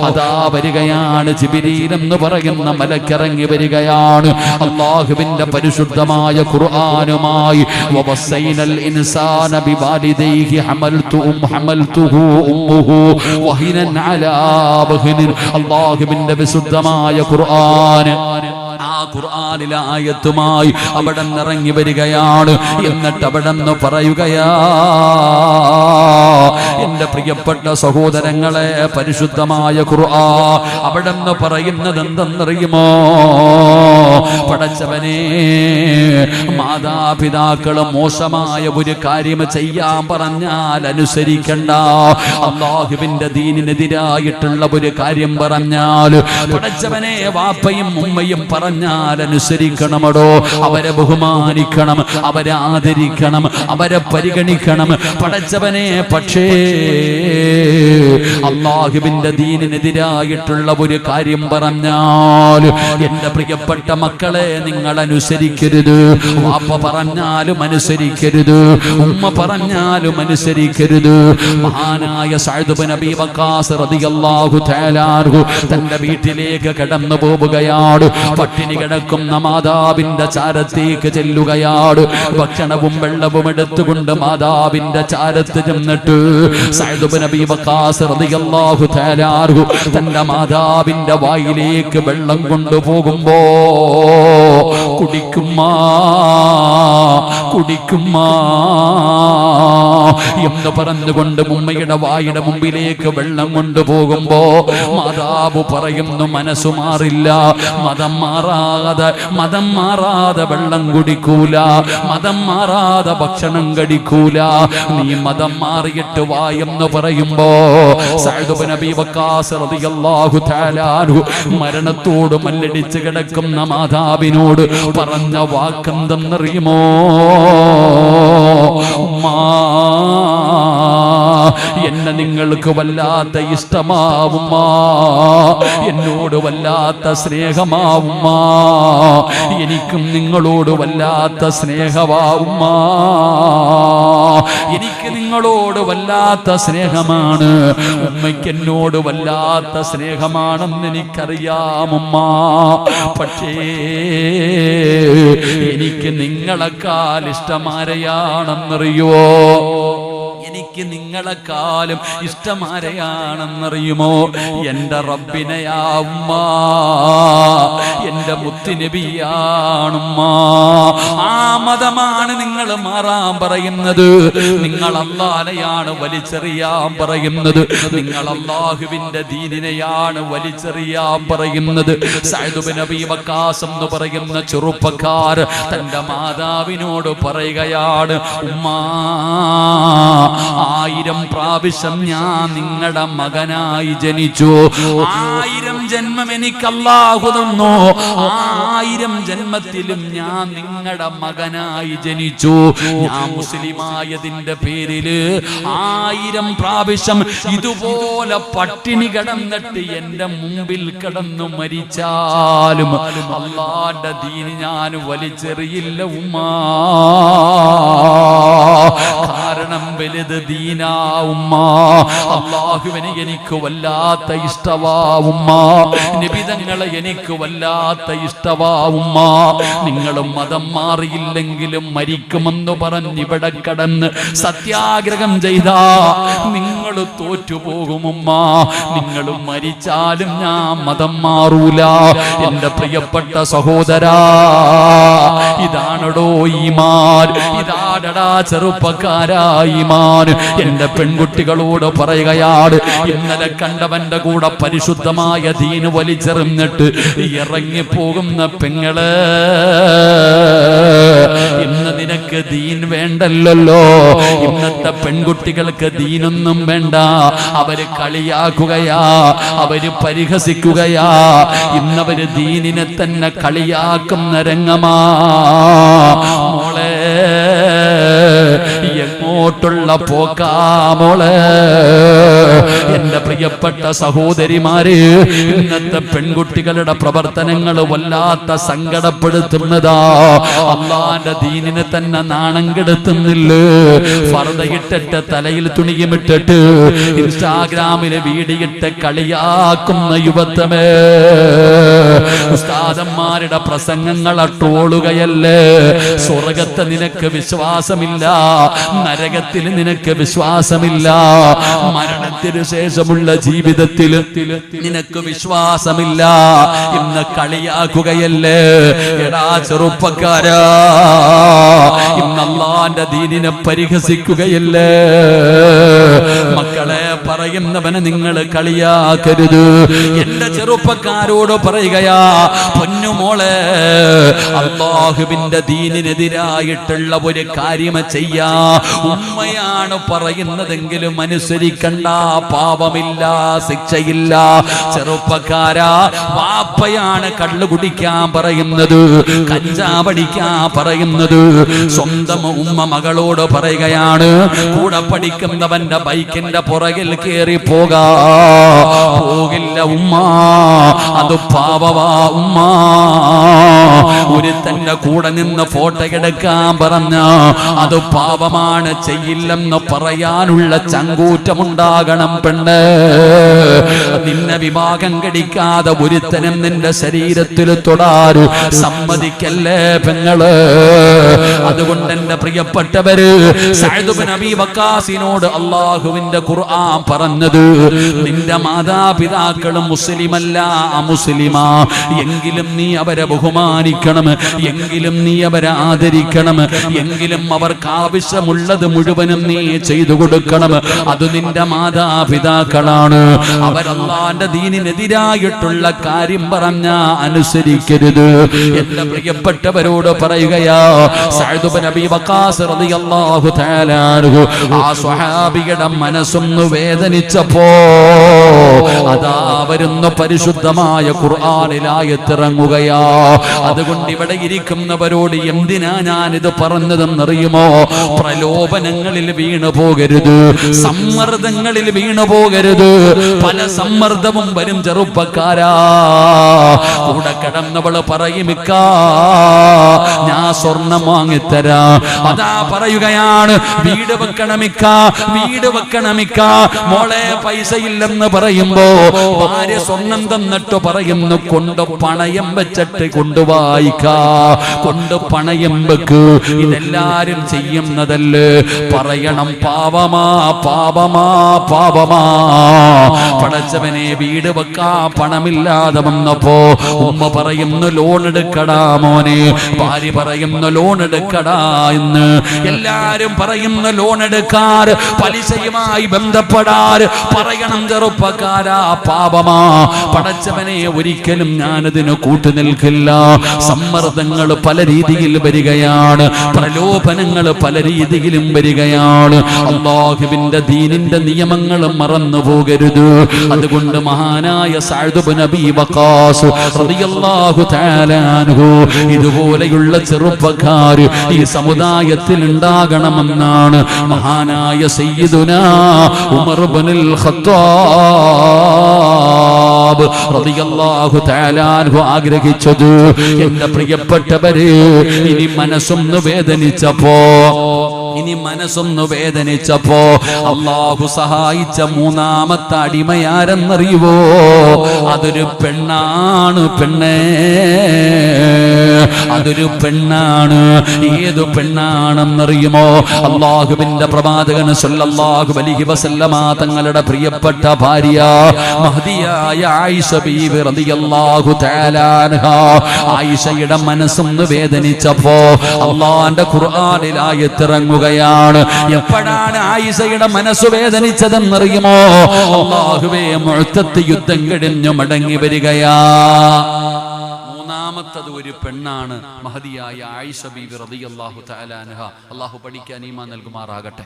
അതാ വരികയാണ് ജിബ്രീൽ എന്ന് പറയുന്ന മലക്കിറങ്ങി വരികയാണ്. അല്ലാഹുവിന്റെ പരിശുദ്ധമായ ഖുർആനുമായി വവസൈനൽ ഇൻസാന ബിവാലിദൈഹി ഹമൽതുഹു ഉമ്മുഹു വഹിനൻ അലാ വഹിനിൻ. അല്ലാഹുവിന്റെ വിശുദ്ധമായ ഖുർആൻ, ആ ഖുർആനിലെ ആയത്തുമായി അവിടെ ഇറങ്ങി വരികയാണ്. എന്നിട്ട് അവിടെ നിന്ന് പറയുകയാ, എന്റെ പ്രിയപ്പെട്ട സഹോദരങ്ങളെ, പരിശുദ്ധമായ ഖുർആൻ അവിടെ നിന്ന് പറയുന്നത് എന്തെന്നറിയുമോ? പടച്ചവനെ, മാതാപിതാക്കള് മോശമായ ഒരു കാര്യം ചെയ്യാൻ പറഞ്ഞാൽ അനുസരിക്കണ്ട. അല്ലാഹുവിന്റെ ദീനിനെതിരായിട്ടുള്ള ഒരു കാര്യം പറഞ്ഞാൽ പടച്ചവനെ, വാപ്പയും ഉമ്മയും പറഞ്ഞാൽ അനുസരിക്കണമടോ. അവരെ ബഹുമാനിക്കണം, അവരെ ആദരിക്കണം, അവരെ പരിഗണിക്കണം പടച്ചവനെ. പക്ഷേ അല്ലാഹുവിന്റെ ദീനിനെതിരായിട്ടുള്ള ഒരു കാര്യം പറഞ്ഞാൽ എന്റെ പ്രിയപ്പെട്ട മക്കളെ, നിങ്ങൾ അനുസരിക്കരുത്. വാപ്പ പറഞ്ഞാലും അനുസരിക്കരുത്, ഉമ്മ പറഞ്ഞാലും അനുസരിക്കരുത്. മഹാനായ സഅദ് ഇബ്നു അബീ വഖാസ് റളിയല്ലാഹു തആല അൻഹു തന്റെ വീട്ടിലേക്ക് കടന്നു പോവുകയാണ്. പട്ടിണി കിടക്കുന്ന മാതാവിന്റെ ചാരത്തേക്ക് ചെല്ലുകയാണ്. ഭക്ഷണവും വെള്ളവും എടുത്തുകൊണ്ട് മാതാവിന്റെ ചാരത്ത് ചെന്നിട്ട് സഅദ് ഇബ്നു അബീ വഖാസ് റളിയല്ലാഹു തആല അൻഹു തന്റെ മാതാവിന്റെ വായിലേക്ക് വെള്ളം കൊണ്ടുപോകുമ്പോ കുടിക്കുമ്മാ കുടിക്കുമ്മാ എന്ന് പറഞ്ഞുകൊണ്ട് ഉമ്മയുടെ വായുടെ മുമ്പിലേക്ക് വെള്ളം കൊണ്ടുപോകുമ്പോ മാതാവ് പറയുന്നു, മനസ്സു മാറില്ല, മതം മാറാതെ വെള്ളം കുടിക്കൂല, മതം മാറാതെ ഭക്ഷണം കഴിക്കൂല, നീ മതം മാറിയിട്ട് വായെന്ന് പറയുമ്പോ സഅദ് ഇബ്നു അബീ വഖാസ് റളിയല്ലാഹു തആല അൻഹു മരണത്തോട് മല്ലടിച്ച് കിടക്കുന്ന മാതാവിനോട് പറഞ്ഞ വാക്കെന്തെന്നറിയുമോ? എന്നെ നിങ്ങൾക്ക് വല്ലാത്ത ഇഷ്ടമാവുമ്മ, എന്നോട് വല്ലാത്ത സ്നേഹമാവുമ്മ, എനിക്കും നിങ്ങളോട് വല്ലാത്ത സ്നേഹമാവുമ്മ, എനിക്ക് നിങ്ങളോട് വല്ലാത്ത സ്നേഹമാണ്, ഉമ്മയ്ക്ക് എന്നോട് വല്ലാത്ത സ്നേഹമാണെന്ന് എനിക്കറിയാമുമ്മ. പക്ഷേ എനിക്ക് നിങ്ങളെക്കാൾ ഇഷ്ടമാരെയാണെന്നറിയോ? എനിക്ക് നിങ്ങളെക്കാളും ഇഷ്ടമാരെയാണെന്നറിയുമോ? എന്റെ റബ്ബിനെയാ ഉമ്മ, എന്റെ മുത്തുനബിയാണുമ്മ. ആ മതമാണ് നിങ്ങൾ മാറാൻ പറയുന്നത്, നിങ്ങൾ അല്ലാഹനെയാണ് വലിച്ചെറിയാൻ പറയുന്നത്, നിങ്ങൾ അല്ലാഹുവിന്റെ ദീനിനെയാണ് വലിച്ചെറിയാൻ പറയുന്നത്. സഅദ് ഇബ്നു അബീ വഖാസ് എന്ന് പറയുന്ന ചെറുപ്പക്കാർ തന്റെ മാതാവിനോട് പറയുകയാണ്, ഉമ്മാ 1000 പ്രാവശ്യം ഞാൻ നിങ്ങളുടെ മകനായി ജനിച്ചു, 1000 ജന്മം എനിക്ക് അല്ലാഹു തന്നു, 1000 ജന്മത്തിലും ഞാൻ നിങ്ങളുടെ മകനായി ജനിച്ചു. ഞാൻ മുസ്ലിമായതിന്റെ പേരില് 1000 പ്രാവശ്യം ഇതുപോലെ പട്ടിണി കിടന്നിട്ട് എന്റെ മുമ്പിൽ കിടന്നു മരിച്ചാലും അല്ലാഹുവിന്റെ ദീന് ഞാൻ വലിച്ചെറിയില്ല ഉമ്മാ. കാരണം വലുത് ദീനാ ഉമ്മ. അല്ലാഹുവിനെ എനിക്ക് വല്ലാത്ത ഇഷ്ടവാ ഉമ്മ, നബിതങ്ങളെ എനിക്ക് വല്ലാത്ത ഇഷ്ടവാ ഉമ്മ. നിങ്ങൾ മതം മാറിയില്ലെങ്കിലും മരിക്കുമെന്ന് പറഞ്ഞ് ഇവിടെ കടന്ന് സത്യാഗ്രഹം ചെയ്താ നിങ്ങൾ തോറ്റുപോകുമുമ്മ. നിങ്ങൾ മരിച്ചാലും ഞാൻ മതം മാറൂല. എന്റെ പ്രിയപ്പെട്ട സഹോദരാ, ഇതാണടോ ഈമാൻ, ഇതാണടാ ചെറുപ്പക്കാരാ ഈമാൻ. എന്റെ പെൺകുട്ടികളോട് പറയുകയാണ്, ഇന്നലെ കണ്ടവന്റെ കൂടെ പരിശുദ്ധമായ ദീന് വലിച്ചെറിഞ്ഞിട്ട് ഇറങ്ങിപ്പോകുന്ന പെങ്ങള്, ഇന്ന് നിനക്ക് ദീൻ വേണ്ടല്ലോ. ഇന്നത്തെ പെൺകുട്ടികൾക്ക് ദീനൊന്നും വേണ്ട, അവര് കളിയാക്കുകയാ, അവര് പരിഹസിക്കുകയാ. ഇന്നവര് ദീനിനെ തന്നെ കളിയാക്കുന്ന രംഗമാ. മോളെ എങ്ങോട്ടുള്ള പോക്കാമോളെ? എന്റെ പ്രിയപ്പെട്ട സഹോദരിമാര്, ഇന്നത്തെ പെൺകുട്ടികളുടെ പ്രവർത്തനങ്ങൾ വല്ലാത്ത സങ്കടപ്പെടുത്തുന്നതാ. അള്ളാന്റെ ദീനിനെ തന്നെ നാണം കെടുത്തുന്നില്ലേ? ഫർദയിട്ടിട്ട് തലയിൽ തുണിയുമിട്ടിട്ട് ഇൻസ്റ്റാഗ്രാമില് വീഡിയോയിട്ട് കളിയാക്കുന്ന യുവത്വമേ, ഉസ്താദന്മാരുടെ പ്രസംഗങ്ങളെ ട്രോളുകയല്ലേ? സ്വർഗത്തെ നിനക്ക് വിശ്വാസമില്ല, നരകത്തിൽ നിനക്ക് വിശ്വാസമില്ല, മരണത്തിന് ശേഷമുള്ള ജീവിതത്തിൽ നിനക്ക് വിശ്വാസമില്ല. ഇന്ന് കളിയാക്കുകയല്ലേ? എടാ ചെറുപ്പക്കാരാ, ഇന്ന് അല്ലാഹുവിന്റെ ദീനിനെ പരിഹസിക്കുകയല്ലേ? മക്കളെ, പറയുന്നവനെ നിങ്ങൾ കളിയാക്കരുത്. എന്റെ ചെറുപ്പക്കാരോട് പറയുകയാ, പൊന്നുമോളെ, അല്ലാഹുവിന്റെ ദീനിനെതിരായിട്ടുള്ള ഒരു കാര്യം ചെയ്യാ. ഉമ്മയാണ് പറയുന്നതെങ്കിലും അനുസരിക്കണ്ട, പാപമില്ല, ശിക്ഷയില്ല. ചെറുപ്പക്കാരാ, വാപ്പയാണ് കള്ളു കുടിക്കാൻ പറയുന്നത്, കഞ്ചാവടിക്കാൻ പറയുന്നത്. സ്വന്തം ഉമ്മ മകളോട് പറയുകയാണ്, കൂടെ പഠിക്കുന്നവന്റെ ബൈക്കിന്റെ പുറകിൽ കയറി പോകില്ല ഉമ്മ, അത് പാപവാ ഉമ്മ. ഒരു തന്നെ കൂടെ നിന്ന് ഫോട്ടോ എടുക്കാൻ പറഞ്ഞ അത് പാപമാണ്, ചെയ്യില്ലെന്ന് പറയാനുള്ള ചങ്കൂറ്റമുണ്ടാകണം പെണ്ണ്. നിന്നെ വിവാഹം കഴിക്കാതെ ഒരുത്തനും നിന്റെ ശരീരത്തിൽ തൊടാരു സമ്മതിക്കല്ലേ പെങ്ങള്. അതുകൊണ്ട് എന്റെ പ്രിയപ്പെട്ടവര്, സഅദ് ഇബ്നു അബീ വഖാസിനോട് അല്ലാഹുവിന്റെ ഖുർആൻ പറഞ്ഞത്, നിന്റെ മാതാപിതാക്കളും മുസ്ലിമല്ല, അമുസ്ലിമാ, എങ്കിലും നീ അവരെ ബഹുമാനിക്കണം, എങ്കിലും നീ അവരെ ആദരിക്കണം, എങ്കിലും അവർക്ക് ആവശ്യമുള്ളത് മുഴുവനും നീ ചെയ്തു കൊടുക്കണം. അത് നിന്റെ മാതാപിതാക്കളാണ്. അവരല്ലാന്റെ ദീനിനെതിരായിട്ടുള്ള കാര്യം പറഞ്ഞ അനുസരിക്കരുത്. എന്റെ പ്രിയപ്പെട്ടവരോട് പറയുകയാ, സഅദ് ഇബ്നു അബീ വഖാസ് റളിയല്ലാഹു തആല അൻഹു, ആ സ്വഹാബിയുടെ മനസ്സും മനസ്സൊന്ന് വേദനിച്ചപ്പോ അതാ വരുന്ന പരിശുദ്ധമായ ഖുർആനിലായത്തിറങ്ങുകയാ. അതുകൊണ്ട് ഇവിടെ ഇരിക്കുന്നവരോട് എന്തിനാ ഞാനിത് പറഞ്ഞതെന്നറിയുമോ? പ്രലോഭനങ്ങളിൽ വീണു പോകരുത്, സമ്മർദ്ദങ്ങളിൽ വീണു പോകരുത്. പല സമ്മർദ്ദവും വരും ചെറുപ്പക്കാരാ. കൂടെ കിടന്നവള് പറയുമിക്കാ ഞാൻ സ്വർണം വാങ്ങിത്തരാ. അതാ പറയുകയാണ് വീട് വെക്കണമിക്ക, വീട് വെക്കണമിക്ക. മോളെ പൈസ ഇല്ലെന്ന് പറയുമ്പോ ഭാര്യ സ്വർണം തന്നിട്ട് പറയുന്നു കൊണ്ട് പണയം വെച്ചിട്ട് കൊണ്ടുവായിക്ക, കൊണ്ട് പണയം വെക്ക്. ഇതെല്ലാരും ചെയ്യുന്നതല്ലേ? പറയണം പാപമാ പാപമാ പാപമാ. പടച്ചവനെ വീട് വെക്കാ പണമില്ലാതെ വന്നപ്പോ ഉമ്മ പറയുന്നു ലോൺ എടുക്കടാ മോനെ, ഭാര്യ പറയുന്നു ലോൺ എടുക്കടാ എന്ന്. എല്ലാരും പറയുന്ന ലോൺ എടുക്കാർ, പലിശയുമായി ബന്ധപ്പെടാർ. പറയണം ചെറുപ്പക്കാരാ പാപമാ. പടച്ചവനെ ഒരിക്കലും ഞാനതിന് കൂട്ടുനിൽക്കില്ല. സമ്മർദ്ദങ്ങൾ പല രീതിയിൽ വരികയാണ്, പ്രലോഭനങ്ങൾ പല രീതിയിലും വരികയാണ്. അല്ലാഹുവിന്റെ ദീനിന്റെ നിയമങ്ങൾ മറന്നു പോകരുത്. അതുകൊണ്ട് മഹാനായ സഅദ് ഇബ്നു അബീ വഖാസ് റളിയല്ലാഹു തആല അൻഹു ഇതുപോലെയുള്ള ചെറുപ്പക്കാർ ഈ സമുദായത്തിൽ ഉണ്ടാകണമെന്നാണ് മഹാനായ സയ്യിദുനാ ഉമർ ഇബ്നുൽ ഖത്താബ് റളിയല്ലാഹു തആല അൻഹു ആഗ്രഹിച്ചത്. എന്റെ പ്രിയപ്പെട്ടവരെ, ഇനി മനസ്സൊന്ന് വേദനിച്ചപ്പോ, ഇനി മനസ്സൊന്ന് വേദനിച്ചപ്പോ അല്ലാഹു സഹായിച്ച മൂന്നാമത്തെ അടിമയാരെന്നറിയുവോ? അതൊരു പെണ്ണാണ്. പെണ്ണേ, അതൊരു പെണ്ണാണ്. ഏതു പെണ്ണാണെന്നറിയുമോ? അല്ലാഹുവിന്റെ പ്രവാചകൻ സല്ലല്ലാഹു അലൈഹി വസല്ലമ തങ്ങളുടെ പ്രിയപ്പെട്ട ഭാര്യ മഹ്ദിയായ ആയിഷ ബീവി റളിയല്ലാഹു തആല അൻഹാ. ആയിഷയുടെ മനസ്സൊന്ന് വേദനിച്ചപ്പോ അല്ലാഹുവിന്റെ ഖുർആനിൽ ആയത്തിറങ്ങുകയാണ്. എപ്പോഴാണ് ആയിഷയുടെ മനസ്സ് വേദനിച്ചതെന്നറിയുമോ? അല്ലാഹുവേ, മുഅ്തത്ത് യുദ്ധം കഴിഞ്ഞു മടങ്ങി വരികയാ. മൂന്നാമത്തത് ഒരു പെണ്ണാണ്, മഹദിയായ ആയിഷ ബീവി റളിയല്ലാഹു തആല അൻഹ. അല്ലാഹു പഠിക്കാൻ ഈമാൻ നൽകുമാറാകട്ടെ.